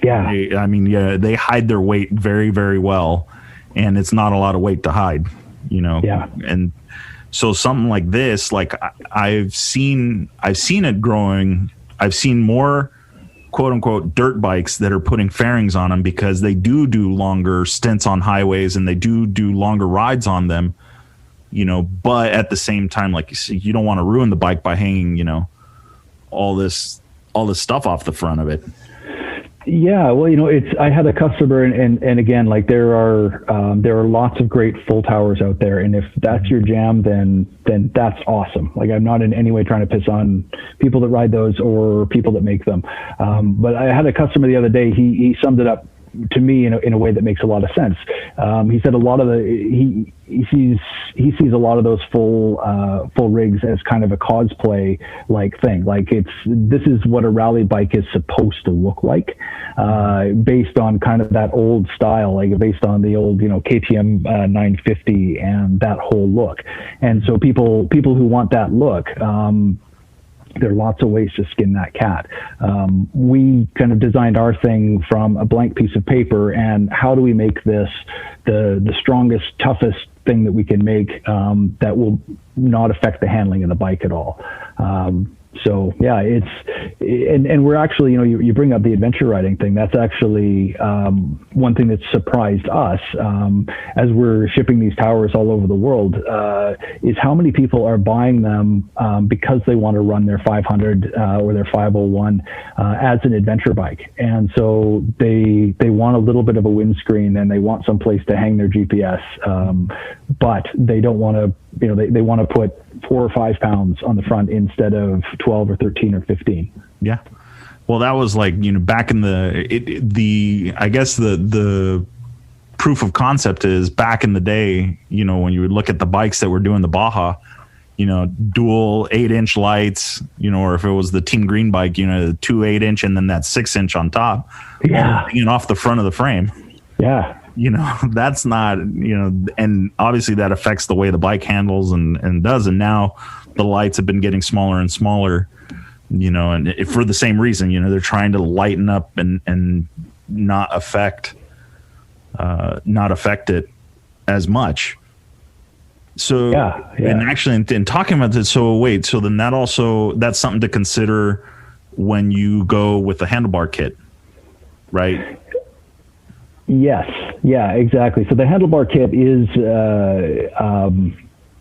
They hide their weight very, very well, and it's not a lot of weight to hide, and so something like this, like I've seen it growing. I've seen more quote unquote dirt bikes that are putting fairings on them because they do longer stints on highways and they do longer rides on them, but at the same time, like you see, you don't want to ruin the bike by hanging, all this stuff off the front of it. Yeah, well, I had a customer, and again, like there are lots of great full towers out there, and if that's your jam, then that's awesome. Like I'm not in any way trying to piss on people that ride those or people that make them, but I had a customer the other day. He summed it up to me in a way that makes a lot of sense. He said a lot of he sees a lot of those full rigs as kind of a cosplay like thing. Like this is what a rally bike is supposed to look like, based on kind of that old style, like based on the old KTM 950 and that whole look. And so people who want that look, there are lots of ways to skin that cat. We kind of designed our thing from a blank piece of paper, and how do we make this the strongest, toughest thing that we can make, that will not affect the handling of the bike at all. So yeah, and we're actually, you bring up the adventure riding thing. That's actually one thing that surprised us as we're shipping these towers all over the world, is how many people are buying them because they want to run their 500 or their 501 as an adventure bike. And so they want a little bit of a windscreen and they want some place to hang their GPS, but they don't want to, they want to put 4 or 5 pounds on the front instead of 12 or 13 or 15. Yeah. Well, that was like, back in I guess the proof of concept is back in the day, when you would look at the bikes that were doing the Baja, dual 8-inch lights, or if it was the Team Green bike, the 2 8-inch and then that 6-inch on top, hanging off the front of the frame. Yeah. That's not, and obviously that affects the way the bike handles and does. And now the lights have been getting smaller and smaller, and for the same reason, they're trying to lighten up and not affect it as much. So, and actually in talking about this, so then that's something to consider when you go with the handlebar kit, right? Yes. Yeah, exactly. So the handlebar kit is,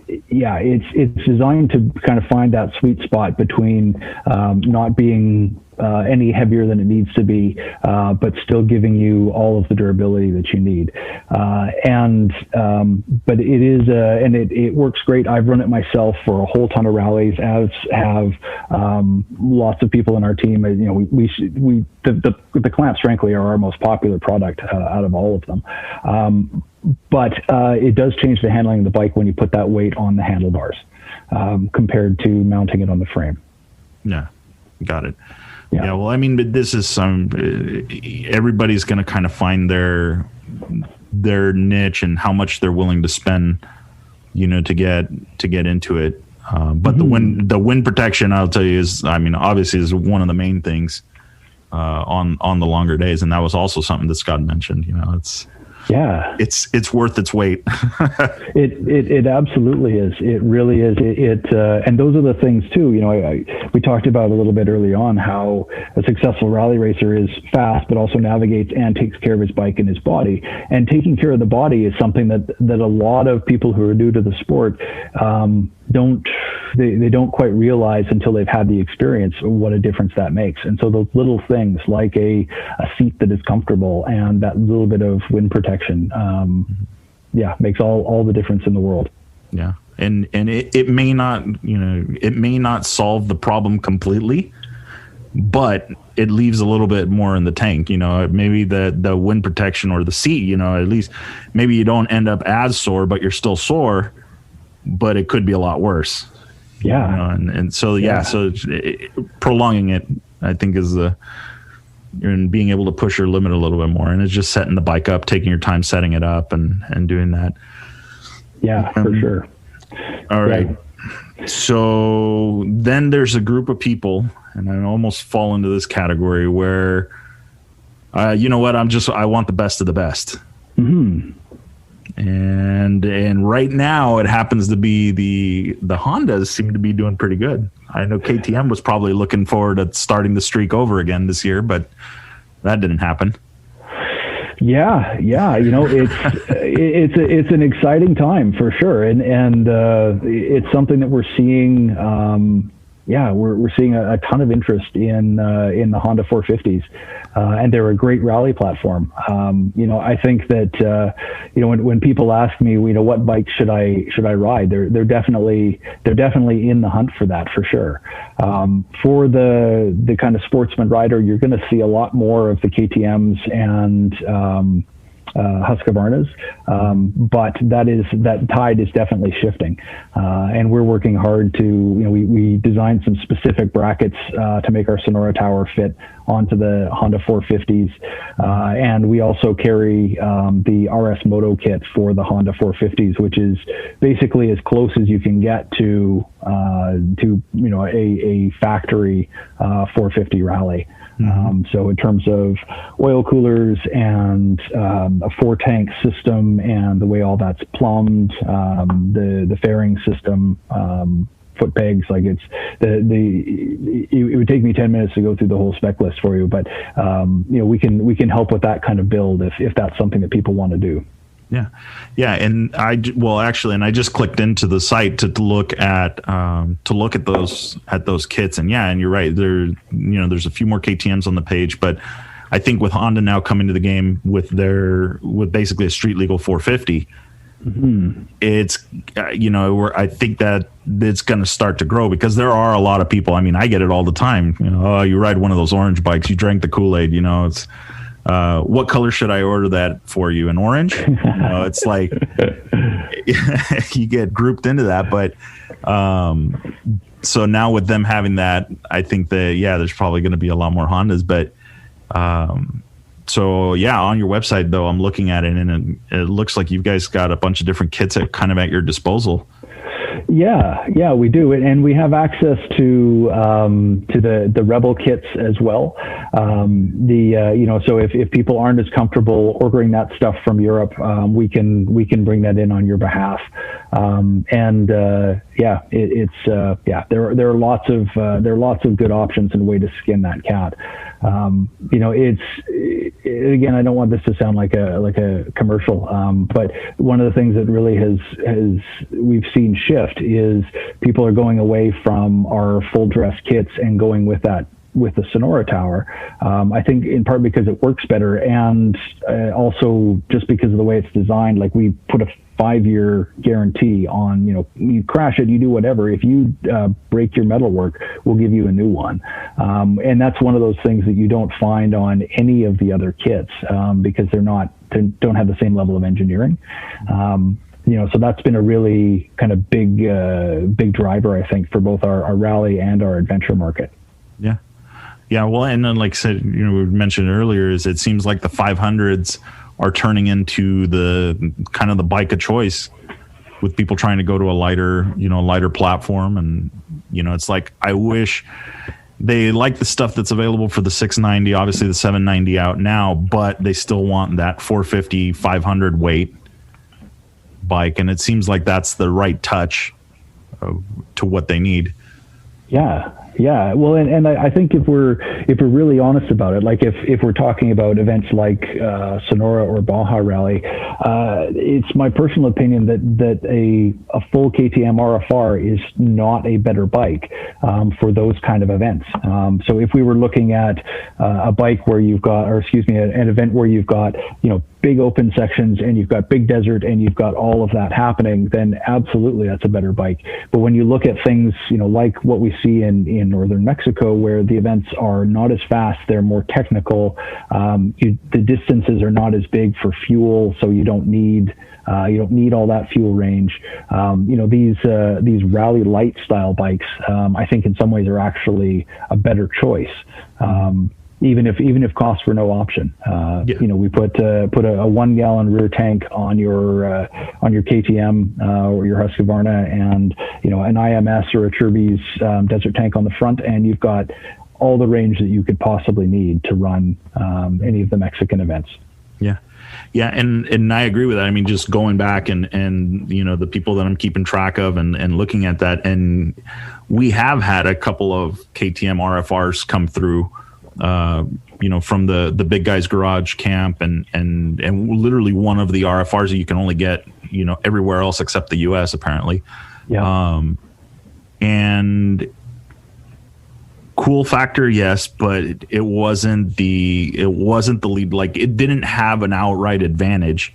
it's designed to kind of find that sweet spot between not being any heavier than it needs to be, but still giving you all of the durability that you need. But it is, and it works great. I've run it myself for a whole ton of rallies, as have lots of people in our team. The clamps, frankly, are our most popular product out of all of them. But it does change the handling of the bike when you put that weight on the handlebars, compared to mounting it on the frame. Yeah, got it. Yeah, well, but this is everybody's going to kind of find their their niche and how much they're willing to spend, to get into it. But the wind protection, I'll tell you, obviously is one of the main things on the longer days, and that was also something that Scott mentioned. It's worth its weight. It absolutely is. It really is. And those are the things too. We talked about a little bit early on how a successful rally racer is fast, but also navigates and takes care of his bike and his body. And taking care of the body is something that a lot of people who are new to the sport don't quite realize until they've had the experience what a difference that makes. And so those little things like a seat that is comfortable and that little bit of wind protection, makes all the difference in the world. Yeah. And it may not solve the problem completely, but it leaves a little bit more in the tank. Maybe the wind protection or the seat, at least maybe you don't end up as sore, but you're still sore, but it could be a lot worse. Yeah. So prolonging it, I think, is and being able to push your limit a little bit more. And it's just setting the bike up, taking your time setting it up and doing that. Yeah, for sure. All right. Yeah. So then there's a group of people, and I almost fall into this category where, you know what, I want the best of the best. Mm-hmm. And right now it happens to be the Hondas seem to be doing pretty good. I know KTM was probably looking forward to starting the streak over again this year, but that didn't happen. Yeah. It's an exciting time for sure. And it's something that we're seeing. We're seeing a ton of interest in the Honda 450s, and they're a great rally platform. I think that when people ask me, what bike should I ride, they're definitely in the hunt for that for sure. For the kind of sportsman rider, you're going to see a lot more of the KTMs and Husqvarnas, but that tide is definitely shifting, and we're working hard to, we designed some specific brackets to make our Sonora Tower fit onto the Honda 450s, and we also carry the RS Moto kit for the Honda 450s, which is basically as close as you can get to a factory 450 rally. So in terms of oil coolers and a 4-tank system and the way all that's plumbed, the fairing system, foot pegs, like it would take me 10 minutes to go through the whole spec list for you, but we can help with that kind of build if that's something that people want to do. Yeah, and I just clicked into the site to look at those kits, and you're right. There's a few more KTMs on the page, but I think with Honda now coming to the game with basically a street legal 450, it's I think that it's going to start to grow because there are a lot of people. I mean, I get it all the time. You ride one of those orange bikes, you drank the Kool-Aid. It's what color should I order that for you? An orange? It's like you get grouped into that. But so now with them having that, I think that, there's probably going to be a lot more Hondas. But on your website, though, I'm looking at it and it looks like you guys got a bunch of different kits at your disposal. Yeah, we do, and we have access to the Rebel kits as well. So if people aren't as comfortable ordering that stuff from Europe, we can bring that in on your behalf. There are lots of good options and way to skin that cat. Again, I don't want this to sound like a commercial, but one of the things that really we've seen shift is people are going away from our full dress kits and going with the Sonora Tower. I think in part because it works better, and also just because of the way it's designed. Like, we put a 5-year guarantee on, you crash it, you do whatever. If you break your metalwork, we'll give you a new one. And that's one of those things that you don't find on any of the other kits because they don't have the same level of engineering. So that's been a really kind of big driver, I think, for both our rally and our adventure market. Yeah. Well, and then, like I said, we mentioned earlier, is it seems like the 500s are turning into the kind of the bike of choice, with people trying to go to a lighter platform. And, it's like, I wish they like the stuff that's available for the 690, obviously the 790 out now, but they still want that 450, 500 weight bike. And it seems like that's the right touch to what they need. Yeah. Well, and I think if we're really honest about it, like if we're talking about events like Sonora or Baja Rally, it's my personal opinion that a full KTM RFR is not a better bike for those kind of events. So if we were looking at a bike where you've got, an event where you've got, big open sections and you've got big desert and you've got all of that happening, then absolutely that's a better bike. But when you look at things, like what we see in northern Mexico, where the events are not as fast, they're more technical, the distances are not as big for fuel, so you don't need all that fuel range. These rally light style bikes, I think in some ways are actually a better choice. Even if costs were no option. We put a 1 gallon rear tank on your KTM or your Husqvarna, and an IMS or a Chirby's desert tank on the front, and you've got all the range that you could possibly need to run any of the Mexican events. Yeah, and I agree with that. I mean, just going back and the people that I'm keeping track of and looking at that, and we have had a couple of KTM RFRs come through. From the Big Guys Garage Camp, and literally one of the RFRs that you can only get, everywhere else except the US apparently. Yeah. And cool factor, yes, but it wasn't the lead. Like, it didn't have an outright advantage,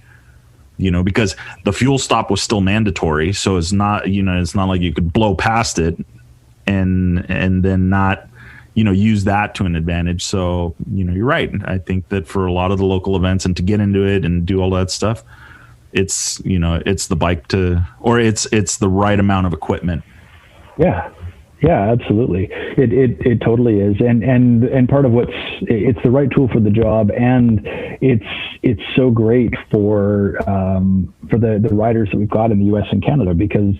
because the fuel stop was still mandatory. So it's not like you could blow past it and then not, use that to an advantage. So, you're right. I think that for a lot of the local events and to get into it and do all that stuff, it's, it's the bike it's the right amount of equipment. Yeah, absolutely. It totally is. And part of it's the right tool for the job, and it's so great for the riders that we've got in the US and Canada, because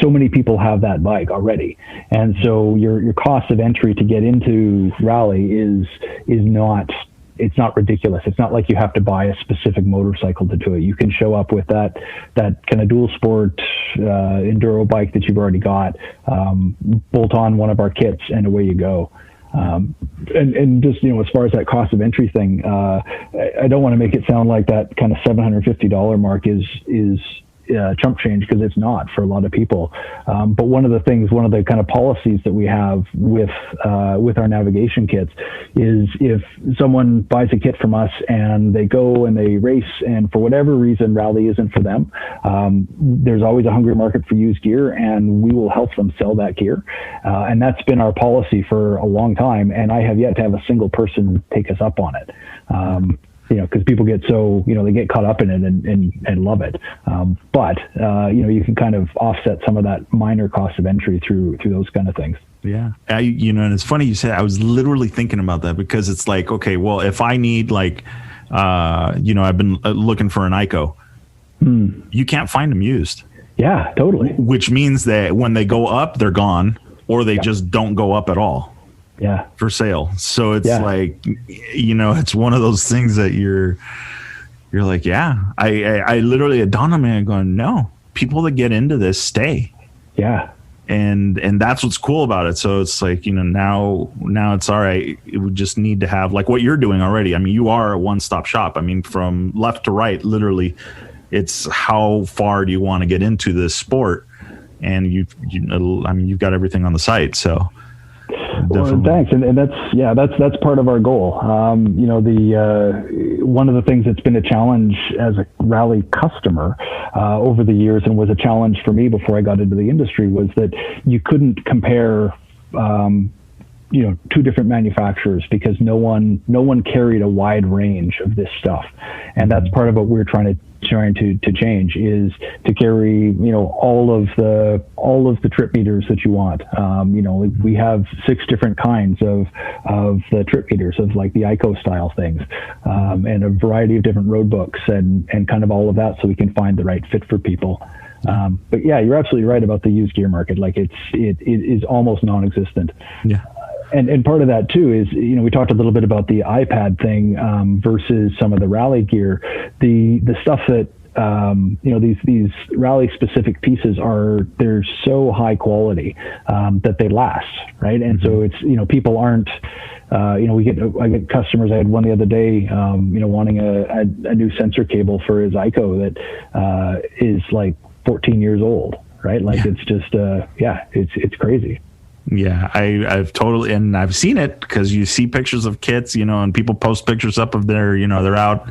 so many people have that bike already. And so your cost of entry to get into rally is not, it's not ridiculous. It's not like you have to buy a specific motorcycle to do it. You can show up with that kind of dual sport enduro bike that you've already got, bolt on one of our kits, and away you go. And just, as far as that cost of entry thing, I don't want to make it sound like that kind of $750 mark is chump change, because it's not for a lot of people. But one of the kind of policies that we have with our navigation kits is, if someone buys a kit from us and they go and they race, and for whatever reason rally isn't for them, there's always a hungry market for used gear, and we will help them sell that gear. And that's been our policy for a long time, and I have yet to have a single person take us up on it. Because people get so, they get caught up in it and love it. But you can kind of offset some of that minor cost of entry through those kind of things. Yeah. And it's funny you said, I was literally thinking about that, because it's like, okay, well, if I need I've been looking for an Ico, you can't find them used. Yeah, totally. Which means that when they go up, they're gone, or they just don't go up at all. Yeah, for sale. So it's like, it's one of those things that you're like, yeah, I literally had dawned on me, going, no, people that get into this stay. Yeah. And that's what's cool about it. So it's like, now it's all right. It would just need to have, like what you're doing already. I mean, you are a one-stop shop. I mean, from left to right, literally, it's how far do you want to get into this sport? And you've got everything on the site. So. Well, thanks, and that's part of our goal. One of the things that's been a challenge as a rally customer over the years, and was a challenge for me before I got into the industry, was that you couldn't compare two different manufacturers, because no one carried a wide range of this stuff. And that's part of what we're trying to change, is to carry, all of the trip meters that you want. We have 6 different kinds of the trip meters, of like the ICO style things, and a variety of different road books and kind of all of that, so we can find the right fit for people. But yeah, you're absolutely right about the used gear market. Like it is almost non-existent. Yeah. And part of that too is, we talked a little bit about the iPad thing versus some of the rally gear. The stuff that these rally specific pieces they're so high quality that they last, right? And so it's people aren't. I get customers. I had one the other day, wanting a new sensor cable for his ICO that is like 14 years old, right? Like it's just it's crazy. Yeah, I've totally, and I've seen it, because you see pictures of kits, and people post pictures up of their, they're out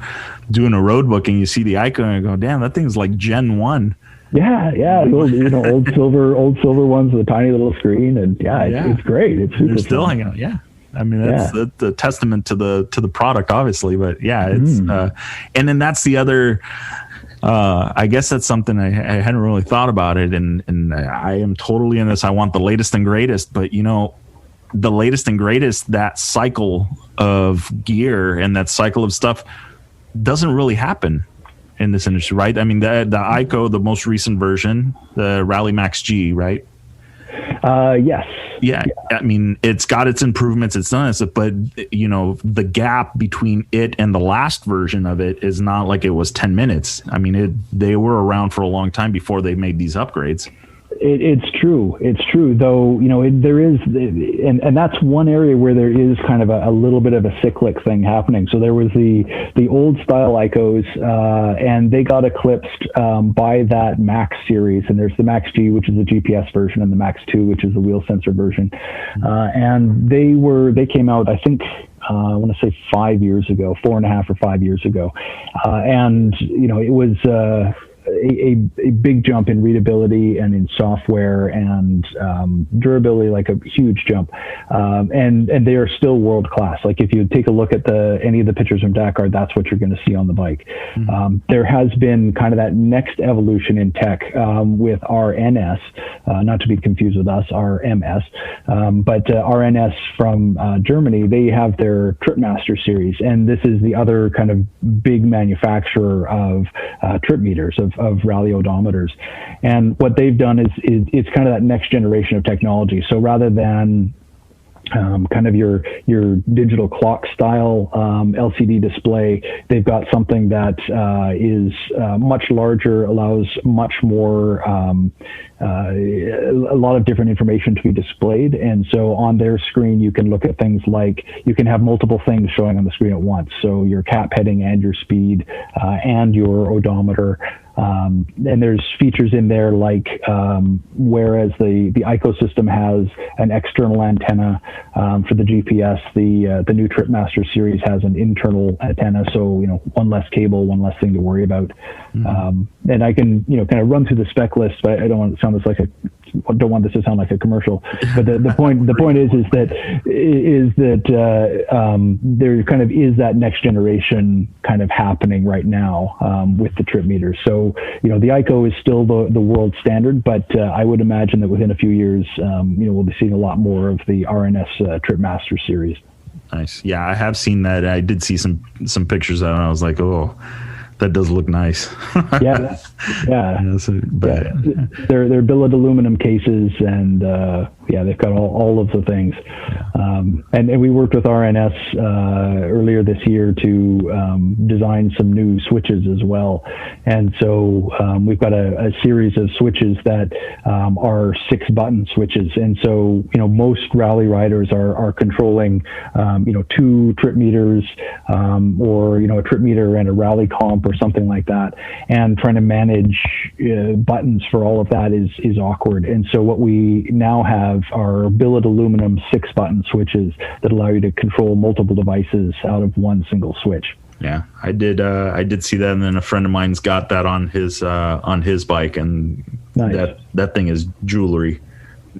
doing a road book, and you see the icon and go, damn, that thing's like Gen 1. Yeah. Old silver ones with a tiny little screen, and it's great. It's super still fun. hanging out. Yeah. I mean, that's the testament to the product, obviously, but it's, and then that's the other, I guess that's something I hadn't really thought about it, and I am totally in this. I want the latest and greatest, but the latest and greatest, that cycle of gear and that cycle of stuff doesn't really happen in this industry, right? I mean, the ICO, the most recent version, the Rally Max G, right? Yes. Yeah, I mean, it's got its improvements, it's done this, but the gap between it and the last version of it is not like it was 10 minutes. I mean, they were around for a long time before they made these upgrades. It's true, though. There is, and that's one area where there is kind of a little bit of a cyclic thing happening. So there was the old style ICOs, and they got eclipsed by that Max series. And there's the Max G, which is the GPS version, and the Max 2, which is the wheel sensor version. And they came out, I think, I want to say 5 years ago, 4.5 or 5 years ago, and it was. A big jump in readability and in software and durability, like a huge jump, and they are still world class. Like if you take a look at any of the pictures from Dakar, that's what you're going to see on the bike. There has been kind of that next evolution in tech with RNS, not to be confused with us, RMS, but RNS from Germany. They have their Tripmaster series, and this is the other kind of big manufacturer of trip meters, of rally odometers. And what they've done is it's kind of that next generation of technology. So rather than kind of your digital clock style LCD display, they've got something that is much larger, allows much more, a lot of different information to be displayed. And so on their screen, you can look at things like, you can have multiple things showing on the screen at once. So your cap heading and your speed and your odometer. And there's features in there like, whereas the ICO system has an external antenna for the GPS, the new Tripmaster series has an internal antenna. So, one less cable, one less thing to worry about. And I can, kind of run through the spec list, but I don't want this to sound like a commercial. But the point is that there kind of is that next generation kind of happening right now with the trip meters. So, the ICO is still the world standard, but I would imagine that within a few years, we'll be seeing a lot more of the RNS Tripmaster series. Nice. Yeah, I have seen that. I did see some pictures of it, and I was like, oh, that does look nice. Yeah. But they're billet aluminum cases, and they've got all of the things. And we worked with RNS earlier this year to design some new switches as well. And so we've got a series of switches that are 6-button switches. And so, most rally riders are controlling, 2 trip meters or, a trip meter and a rally comp or something like that. And trying to manage buttons for all of that is awkward. And so what we now have are billet aluminum 6-button switches that allow you to control multiple devices out of one single switch. Yeah, I did see that, and then a friend of mine's got that on his bike, and nice. that thing is jewelry.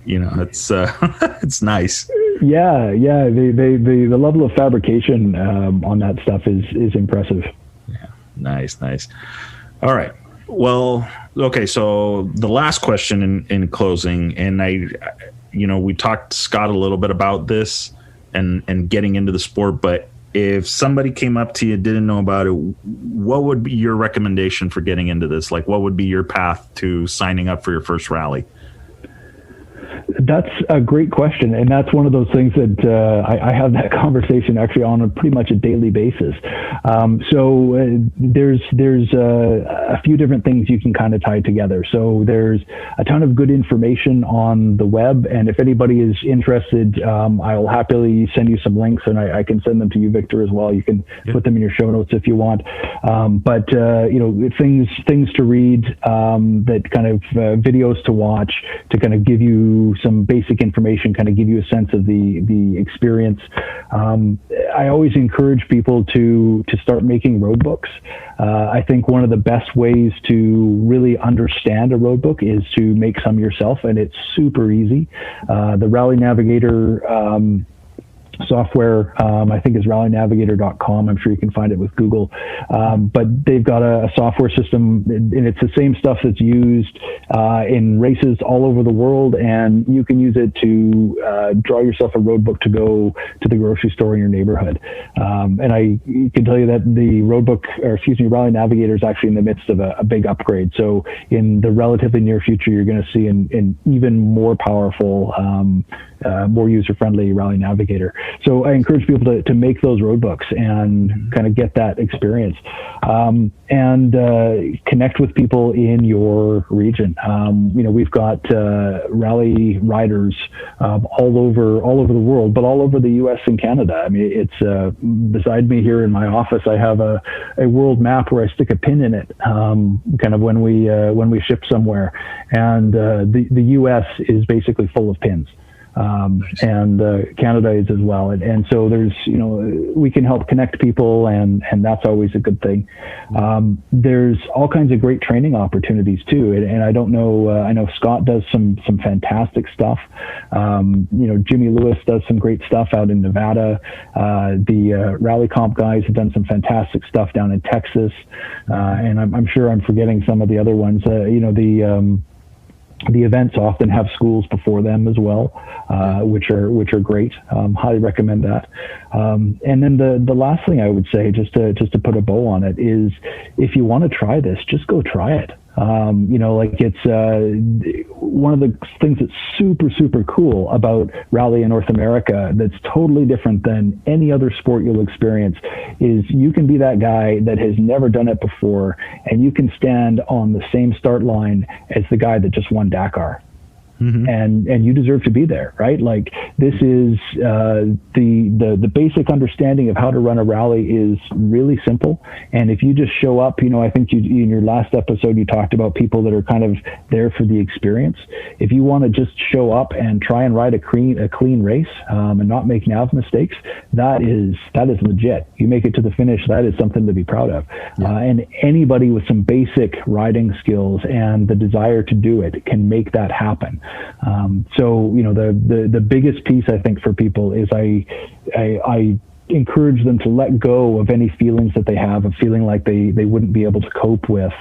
It's it's nice. The level of fabrication on that stuff is impressive. Yeah, nice. All right. Well, okay. So the last question in closing, and we talked to Scott a little bit about this and getting into the sport, but if somebody came up to you, didn't know about it, what would be your recommendation for getting into this? Like, what would be your path to signing up for your first rally? That's a great question, and that's one of those things that I have that conversation actually on a pretty much a daily basis. There's a few different things you can kind of tie together. So there's a ton of good information on the web, and if anybody is interested, I'll happily send you some links, and I can send them to you, Victor, as well. You can put them in your show notes if you want. But things to read, that kind of videos to watch to kind of give you some basic information, kind of give you a sense of the experience. I always encourage people to start making road books. I think one of the best ways to really understand a road book is to make some yourself, and it's super easy. The Rally Navigator software, I think, is rallynavigator.com. I'm sure you can find it with Google. But they've got a software system, and it's the same stuff that's used in races all over the world, and you can use it to draw yourself a road book to go to the grocery store in your neighborhood. And I can tell you that the Rally Navigator is actually in the midst of a big upgrade. So in the relatively near future, you're going to see an even more powerful, more user-friendly Rally Navigator. So I encourage people to make those road books and kind of get that experience, and connect with people in your region. We've got rally riders all over the world, but all over the U.S. and Canada. I mean, it's beside me here in my office. I have a world map where I stick a pin in it, kind of when we ship somewhere, and the U.S. is basically full of pins. And Canada is as well. And so there's, we can help connect people, and that's always a good thing. There's all kinds of great training opportunities too. And I don't know, I know Scott does some fantastic stuff. Jimmy Lewis does some great stuff out in Nevada. The Rally Comp guys have done some fantastic stuff down in Texas. And I'm sure I'm forgetting some of the other ones. The events often have schools before them as well, which are great. Highly recommend that. And then the last thing I would say, just to put a bow on it, is if you want to try this, just go try it. It's one of the things that's super, super cool about rally in North America that's totally different than any other sport you'll experience is you can be that guy that has never done it before, and you can stand on the same start line as the guy that just won Dakar. Mm-hmm. And you deserve to be there, right? Like, this is the basic understanding of how to run a rally is really simple. And if you just show up, I think in your last episode you talked about people that are kind of there for the experience. If you want to just show up and try and ride a clean race and not make nav mistakes, that is legit. You make it to the finish, that is something to be proud of. Yeah. And anybody with some basic riding skills and the desire to do it can make that happen. The biggest piece I think for people is I encourage them to let go of any feelings that they have of feeling like they wouldn't be able to cope with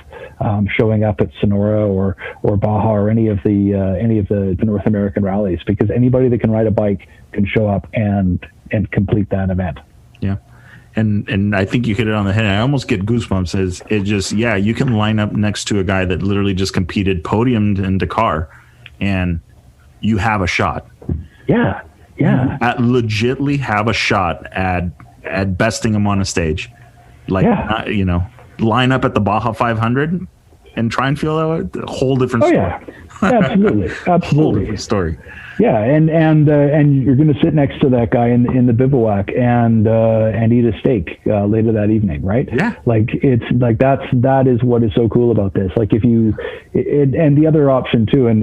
showing up at Sonora or Baja or any of the North American rallies, because anybody that can ride a bike can show up and complete that event. Yeah. And I think you hit it on the head. I almost get goosebumps. You can line up next to a guy that literally just competed, podiumed in Dakar, and you have a shot. Yeah. Legitly have a shot at besting him on a stage. Line up at the Baja 500 and try and feel a whole different story. Yeah, absolutely. Whole different story. Yeah, and you're going to sit next to that guy in the bivouac and eat a steak later that evening, right? Yeah. Like, it's like that is what is so cool about this. Like, if you and the other option too, and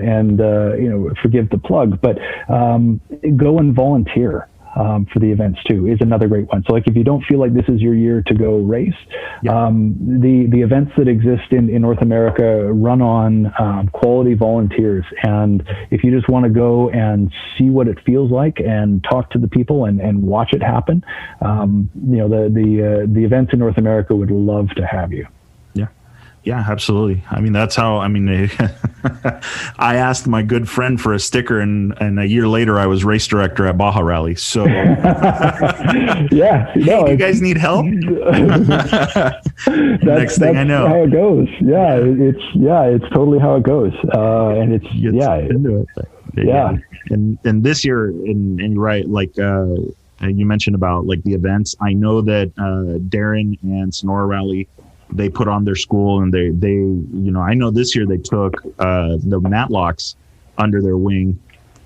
forgive the plug, but go and volunteer. for the events too is another great one. So like if you don't feel like this is your year to go race, the events that exist in North America run on quality volunteers. And if you just want to go and see what it feels like and talk to the people and watch it happen, the events in North America would love to have you. Yeah, absolutely. I mean, that's how, I asked my good friend for a sticker and a year later I was race director at Baja Rally. So yeah, hey, do you guys need help? Next thing I know. How it goes. Yeah, it's totally how it goes. And it's, into it. Yeah. And this year, and you're right, like, you mentioned about like the events. I know that Darren and Sonora Rally, they put on their school, and they I know this year they took the Matlocks under their wing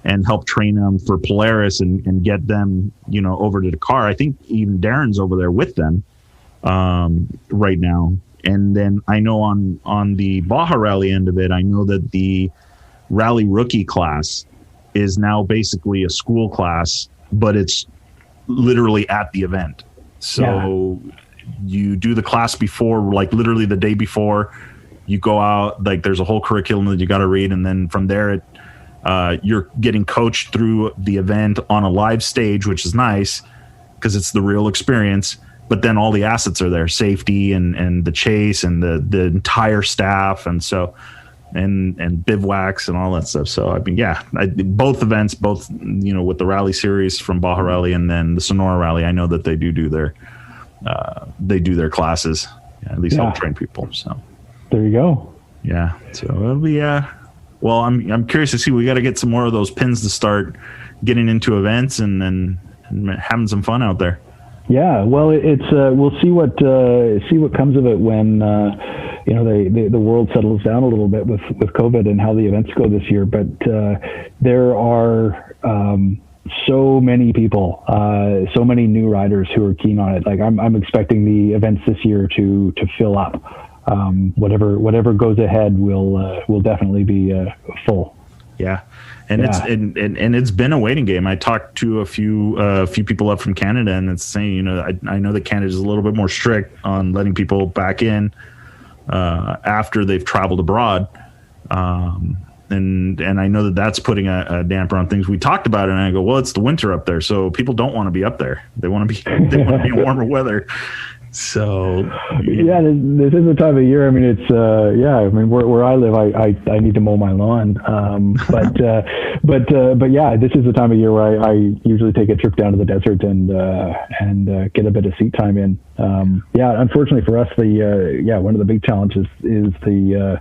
and helped train them for Polaris and get them, over to Dakar. I think even Darren's over there with them right now. And then I know on the Baja Rally end of it, I know that the Rally Rookie class is now basically a school class, but it's literally at the event. So you do the class before, like literally the day before, you go out, like there's a whole curriculum that you got to read. And then from there, you're getting coached through the event on a live stage, which is nice because it's the real experience. But then all the assets are there, safety and the chase and the entire staff. And so, and bivouacs and all that stuff. So, I mean, both events, with the rally series from Baja Rally and then the Sonora Rally, I know that they do their classes, at least help train people. So there you go. Yeah. So it'll be, well, I'm curious to see, we got to get some more of those pins to start getting into events and having some fun out there. Yeah. Well, it's, we'll see what comes of it when, the world settles down a little bit with COVID and how the events go this year. But, there are, so many people, so many new riders who are keen on it. Like I'm expecting the events this year to fill up. Whatever goes ahead will definitely be full. Yeah. And it's it's been a waiting game. I talked to a few people up from Canada, and it's saying, I know that Canada is a little bit more strict on letting people back in after they've traveled abroad. And I know that that's putting a damper on things. We talked about it, and I go, well, it's the winter up there, so people don't want to be up there. They want to be in warmer weather. So this is the time of year. I mean, it's where I live, I need to mow my lawn. But yeah, this is the time of year where I usually take a trip down to the desert and get a bit of seat time in. Unfortunately for us, one of the big challenges is the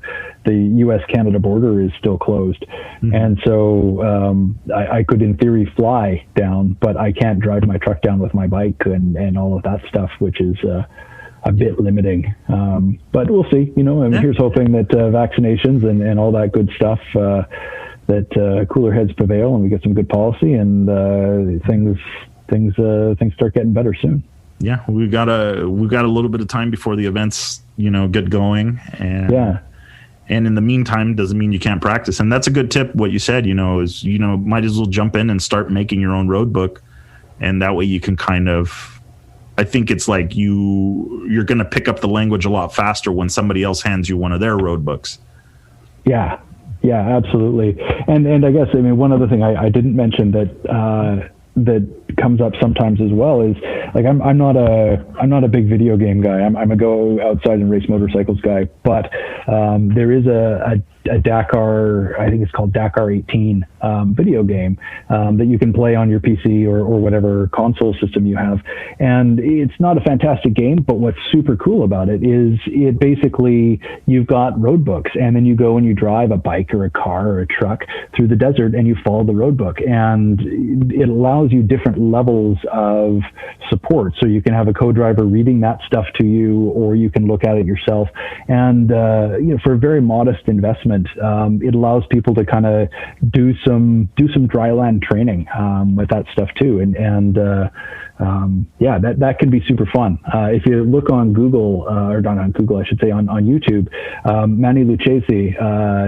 U.S.-Canada border is still closed. Mm-hmm. And so I could, in theory, fly down, but I can't drive my truck down with my bike and all of that stuff, which is a bit limiting. But we'll see. Here's hoping that vaccinations and all that good stuff, that cooler heads prevail and we get some good policy and things start getting better soon. Yeah, we've got a little bit of time before the events, get going. And in the meantime, doesn't mean you can't practice. And that's a good tip. What you said, is, might as well jump in and start making your own road book. And that way you can kind of, I think it's like you're going to pick up the language a lot faster when somebody else hands you one of their road books. Yeah, absolutely. And I guess, one other thing I didn't mention that comes up sometimes as well is, like, I'm not a big video game guy. I'm a go outside and race motorcycles guy, but there is a Dakar, I think it's called Dakar 18 video game that you can play on your PC or whatever console system you have. And it's not a fantastic game, but what's super cool about it is it basically, you've got road books, and then you go and you drive a bike or a car or a truck through the desert and you follow the road book, and it allows you different levels of support. So you can have a co-driver reading that stuff to you, or you can look at it yourself. And for a very modest investment, it allows people to kind of do some dry land training with that stuff too. And yeah, that can be super fun. If you look on Google, or not on Google, I should say, on YouTube, Manny Lucchesi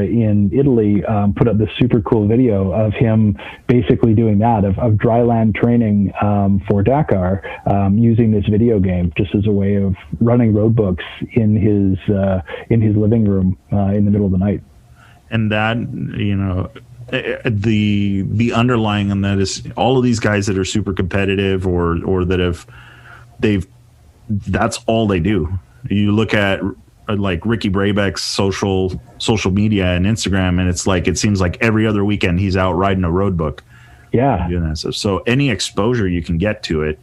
in Italy put up this super cool video of him basically doing that, of dryland training for Dakar, using this video game just as a way of running road books in his living room in the middle of the night. And that, the underlying on that is all of these guys that are super competitive or that that's all they do. You look at like Ricky Brabeck's social media and Instagram, and it's like, it seems like every other weekend he's out riding a road book. Yeah. Doing that stuff. So any exposure you can get to it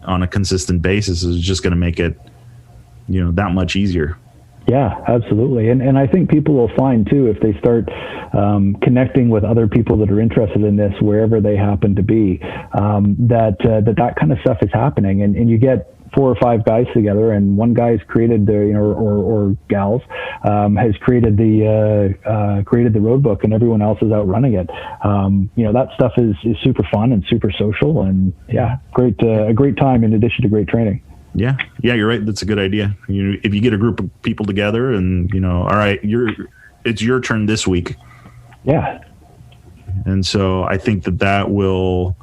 on a consistent basis is just going to make it, that much easier. Yeah, absolutely. And I think people will find too, if they start connecting with other people that are interested in this, wherever they happen to be, that kind of stuff is happening. And you get 4 or 5 guys together, and one guy's created or gals has created the road book, and everyone else is out running it. That stuff is super fun and super social, and yeah, a great time in addition to great training. Yeah, you're right. That's a good idea. If you get a group of people together and, all right, it's your turn this week. Yeah. And so I think that will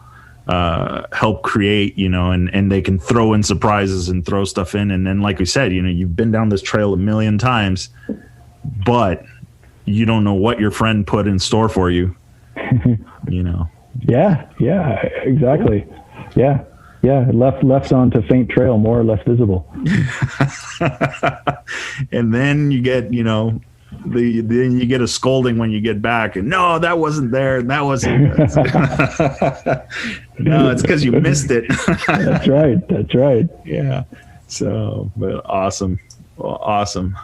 help create, and they can throw in surprises and throw stuff in. And then, like we said, you've been down this trail a million times, but you don't know what your friend put in store for you, Yeah, exactly. Yeah. Yeah, left onto faint trail, more or less visible. And then you get, then you get a scolding when you get back, and no, that wasn't there, and that wasn't. No, it's because you missed it. That's right. Yeah. So, but awesome. Well, awesome.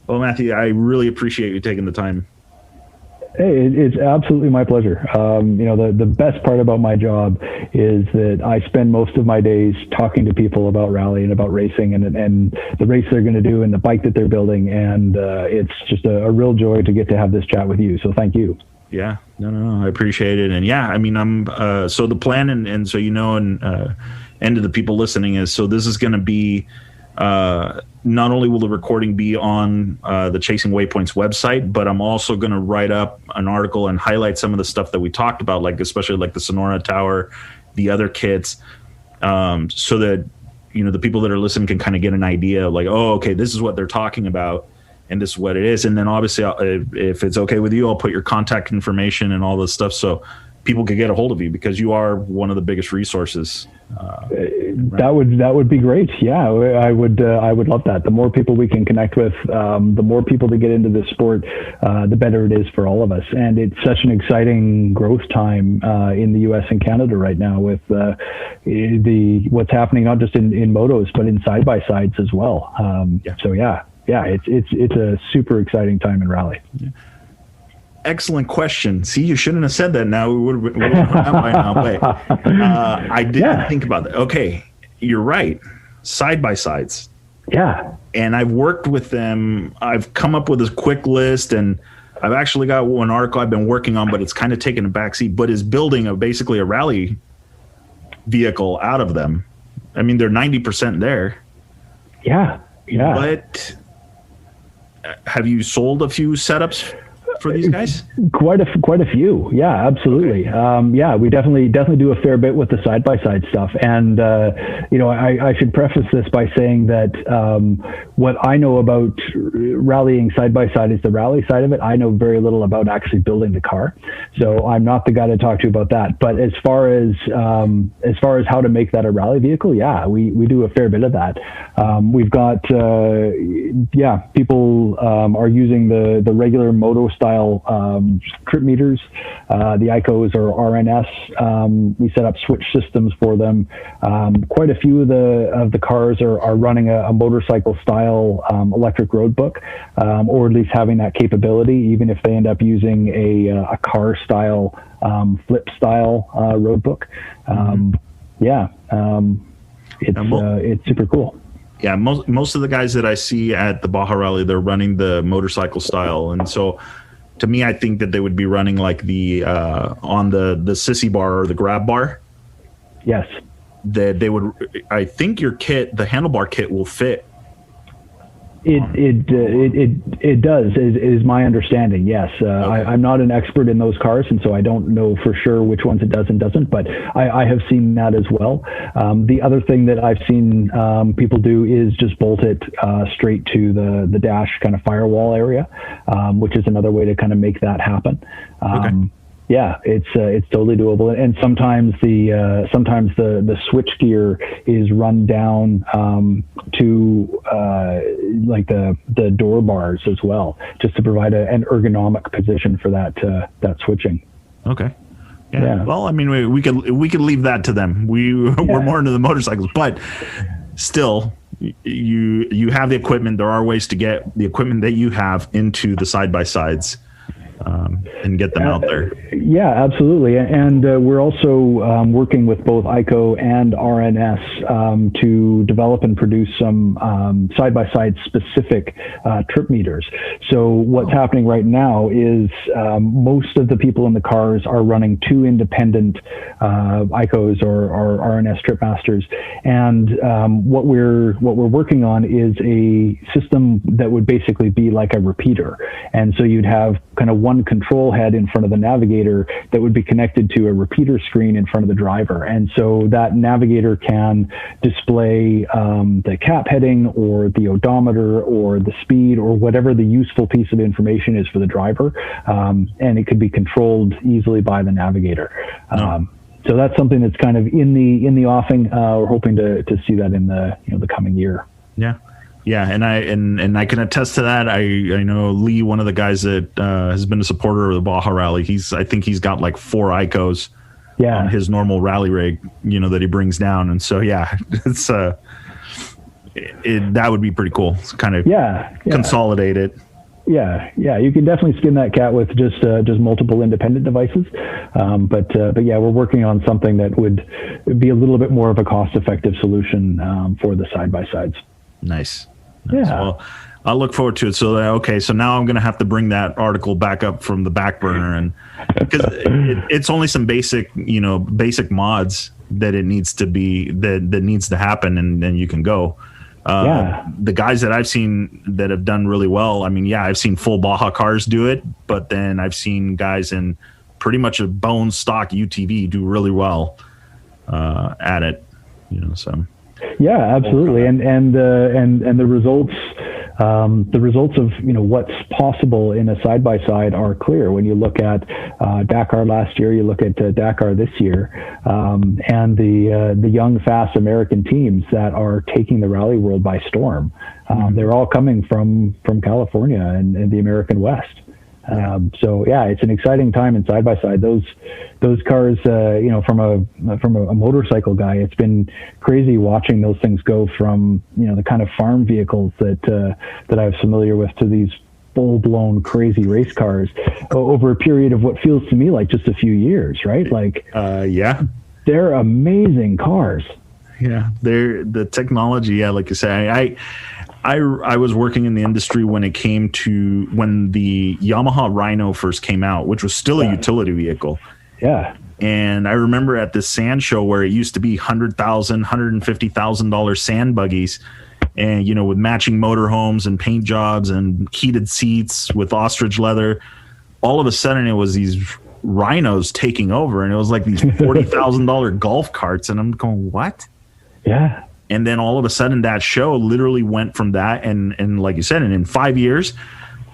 Well, Matthew, I really appreciate you taking the time. Hey, it's absolutely my pleasure. The best part about my job is that I spend most of my days talking to people about rally and about racing and the race they're going to do and the bike that they're building. And it's just a real joy to get to have this chat with you. So thank you. Yeah, no, I appreciate it. And yeah, I mean, I'm so the plan and so, and to the people listening is, so this is going to be not only will the recording be on the Chasing Waypoints website, but I'm also going to write up an article and highlight some of the stuff that we talked about, like especially like the Sonora Tower, the other kits, so that the people that are listening can kind of get an idea of like, oh, okay, this is what they're talking about, and this is what it is. And then obviously, if it's okay with you, I'll put your contact information and all this stuff so people could get a hold of you, because you are one of the biggest resources. That would be great. Yeah, I would love that. The more people we can connect with, the more people to get into this sport, the better it is for all of us. And it's such an exciting growth time in the U.S. and Canada right now with what's happening not just in motos but in side by sides as well. So yeah, it's a super exciting time in rally. Yeah. Excellent question. See, you shouldn't have said that. Now we would have by now. Wait, I didn't think about that. Okay, you're right. Side by sides. Yeah. And I've worked with them. I've come up with a quick list, and I've actually got one article I've been working on, but it's kind of taken a backseat. But is building basically a rally vehicle out of them. I mean, they're 90% there. Yeah. But have you sold a few setups for these guys? Quite a few. Yeah, absolutely. Okay. We definitely do a fair bit with the side-by-side stuff. And, I should preface this by saying that what I know about rallying side-by-side is the rally side of it. I know very little about actually building the car. So I'm not the guy to talk to about that. But as far as how to make that a rally vehicle, yeah, we do a fair bit of that. We've got, people are using the regular Moto style trip meters, the ICOs or RNS. We set up switch systems for them. Quite a few of the cars are running a motorcycle style electric road book, or at least having that capability, even if they end up using a car style flip style road book. It's super cool. Yeah, most of the guys that I see at the Baja Rally, they're running the motorcycle style, and so to me, I think that they would be running like the on the sissy bar or the grab bar. Yes. that they would. I think your kit, the handlebar kit, will fit. It does, is my understanding. Yes, okay. I'm not an expert in those cars, and so I don't know for sure which ones it does and doesn't. But I have seen that as well. The other thing that I've seen people do is just bolt it straight to the dash kind of firewall area, which is another way to kind of make that happen. Okay. Yeah, it's totally doable, and sometimes the switch gear is run down to like the door bars as well, just to provide an ergonomic position for that switching. Okay. Yeah. Well, I mean, we could leave that to them. We're more into the motorcycles, but still, you have the equipment. There are ways to get the equipment that you have into the side by sides. And get them out there. Yeah, absolutely. And we're also working with both ICO and RNS to develop and produce some side-by-side specific trip meters. So what's happening right now is most of the people in the cars are running two independent ICOs or RNS trip masters. And what we're working on is a system that would basically be like a repeater. And so you'd have kind of one control head in front of the navigator that would be connected to a repeater screen in front of the driver. And so that navigator can display the cap heading or the odometer or the speed or whatever the useful piece of information is for the driver. And it could be controlled easily by the navigator. So that's something that's kind of in the offing. We're hoping to see that in the coming year. Yeah. Yeah, and I can attest to that. I know Lee, one of the guys that has been a supporter of the Baja Rally. I think he's got like 4 ICOs on his normal rally rig, that he brings down. And so it's that would be pretty cool. It's kind of consolidate it. Yeah, you can definitely skin that cat with just multiple independent devices. But we're working on something that would be a little bit more of a cost-effective solution for the side-by-sides. Nice. Yeah. Well, I'll look forward to it. So now I'm going to have to bring that article back up from the back burner, and because it's only some basic mods that it needs to be that needs to happen, and then you can go. The guys that I've seen that have done really well. I mean, I've seen full Baja cars do it, but then I've seen guys in pretty much a bone stock UTV do really well at it. So. Yeah, absolutely, and the results of what's possible in a side by side are clear when you look at Dakar last year, you look at Dakar this year, and the young, fast American teams that are taking the rally world by storm. They're all coming from California and the American West. It's an exciting time in side by side. Those cars, from a motorcycle guy, it's been crazy watching those things go from the kind of farm vehicles that I was familiar with to these full blown crazy race cars over a period of what feels to me like just a few years, right? Like, they're amazing cars. Yeah, the technology. Yeah, like you say, I was working in the industry when it came to when the Yamaha Rhino first came out, which was still a utility vehicle. Yeah. And I remember at this sand show where it used to be $100,000, $150,000 sand buggies, and with matching motorhomes and paint jobs and heated seats with ostrich leather. All of a sudden, it was these Rhinos taking over, and it was like these $40,000 golf carts, and I'm going, what? Yeah. And then all of a sudden that show literally went from that. And like you said, and in 5 years,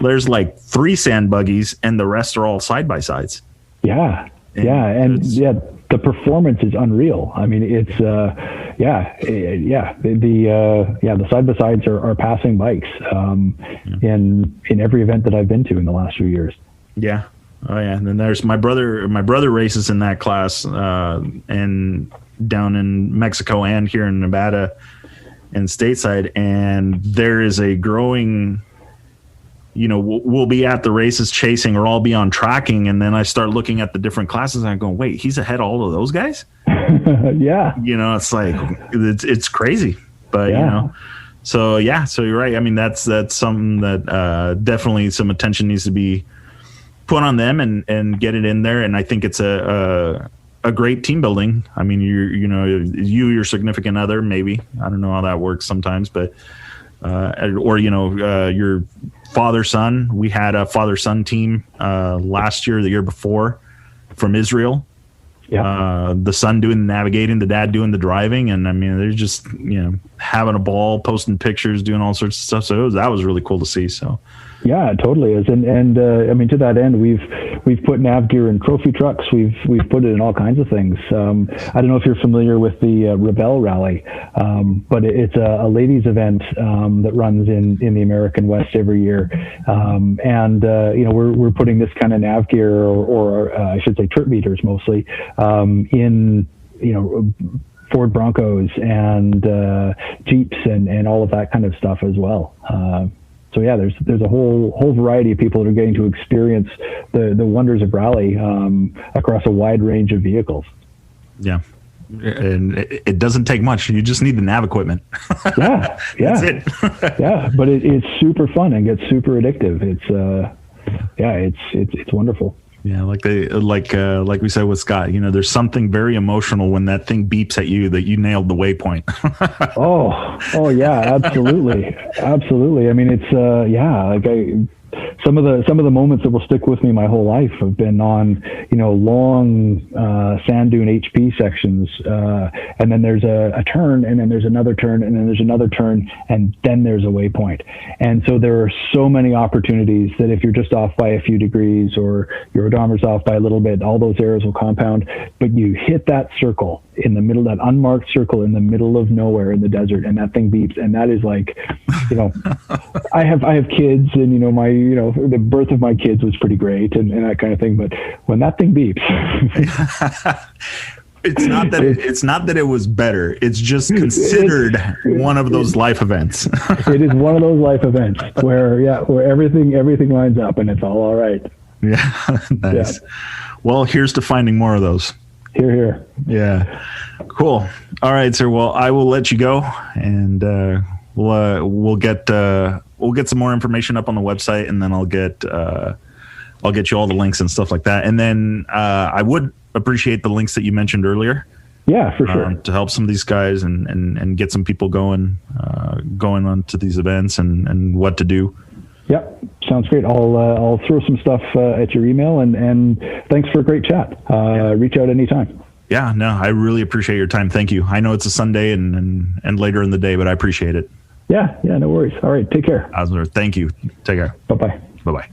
there's like 3 sand buggies and the rest are all side by sides. Yeah. The performance is unreal. I mean, it's, the side by sides are passing bikes, in every event that I've been to in the last few years. Yeah. Oh yeah. And then there's my brother races in that class, and down in Mexico and here in Nevada and stateside, and there is a growing, we'll be at the races chasing, or I'll be on tracking, and then I start looking at the different classes and I'm going, wait, he's ahead of all of those guys? Yeah. It's like it's crazy, but so you're right. I mean, that's something that definitely some attention needs to be put on them and get it in there. And I think it's a great team building. I mean, your significant other, maybe, I don't know how that works sometimes, but your father-son. We had a father-son team last year, the year before, from Israel. Yeah. The son doing the navigating, the dad doing the driving, and I mean, they're just having a ball, posting pictures, doing all sorts of stuff. So that was really cool to see. So. Yeah, it totally is, and I mean, to that end, we've put nav gear in trophy trucks. We've put it in all kinds of things. I don't know if you're familiar with the Rebel Rally, but it's a ladies' event that runs in the American West every year, and we're putting this kind of nav gear, or I should say trip meters mostly, in Ford Broncos and Jeeps and all of that kind of stuff as well. So yeah, there's a whole variety of people that are getting to experience the wonders of rally across a wide range of vehicles. Yeah, and it doesn't take much. You just need the nav equipment. Yeah. That's it. Yeah, but it's super fun and gets super addictive. It's wonderful. Yeah, like we said with Scott, there's something very emotional when that thing beeps at you that you nailed the waypoint. oh yeah, absolutely. I mean, it's some of the moments that will stick with me my whole life have been on long sand dune HP sections, and then there's a turn, and then there's another turn, and then there's another turn, and then there's a waypoint. And so there are so many opportunities that if you're just off by a few degrees or your odometer's off by a little bit, all those errors will compound. But you hit that circle in the middle, that unmarked circle in the middle of nowhere in the desert, and that thing beeps, and that is like, I have kids, and the birth of my kids was pretty great and that kind of thing, but when that thing beeps, it's not that it was better, it's just considered one of those life events. It is one of those life events where everything lines up and it's all right. Yeah. Nice. Yeah. Well, here's to finding more of those. Here. Yeah, cool. All right, sir. Well, I will let you go, and we'll get some more information up on the website, and then I'll get you all the links and stuff like that. And then I would appreciate the links that you mentioned earlier. Yeah, for sure. To help some of these guys and get some people going on to these events and what to do. Yep, sounds great. I'll throw some stuff at your email, and thanks for a great chat. Reach out anytime. Yeah, no, I really appreciate your time. Thank you. I know it's a Sunday and later in the day, but I appreciate it. Yeah, no worries. All right, take care. Thank you. Take care. Bye-bye. Bye-bye.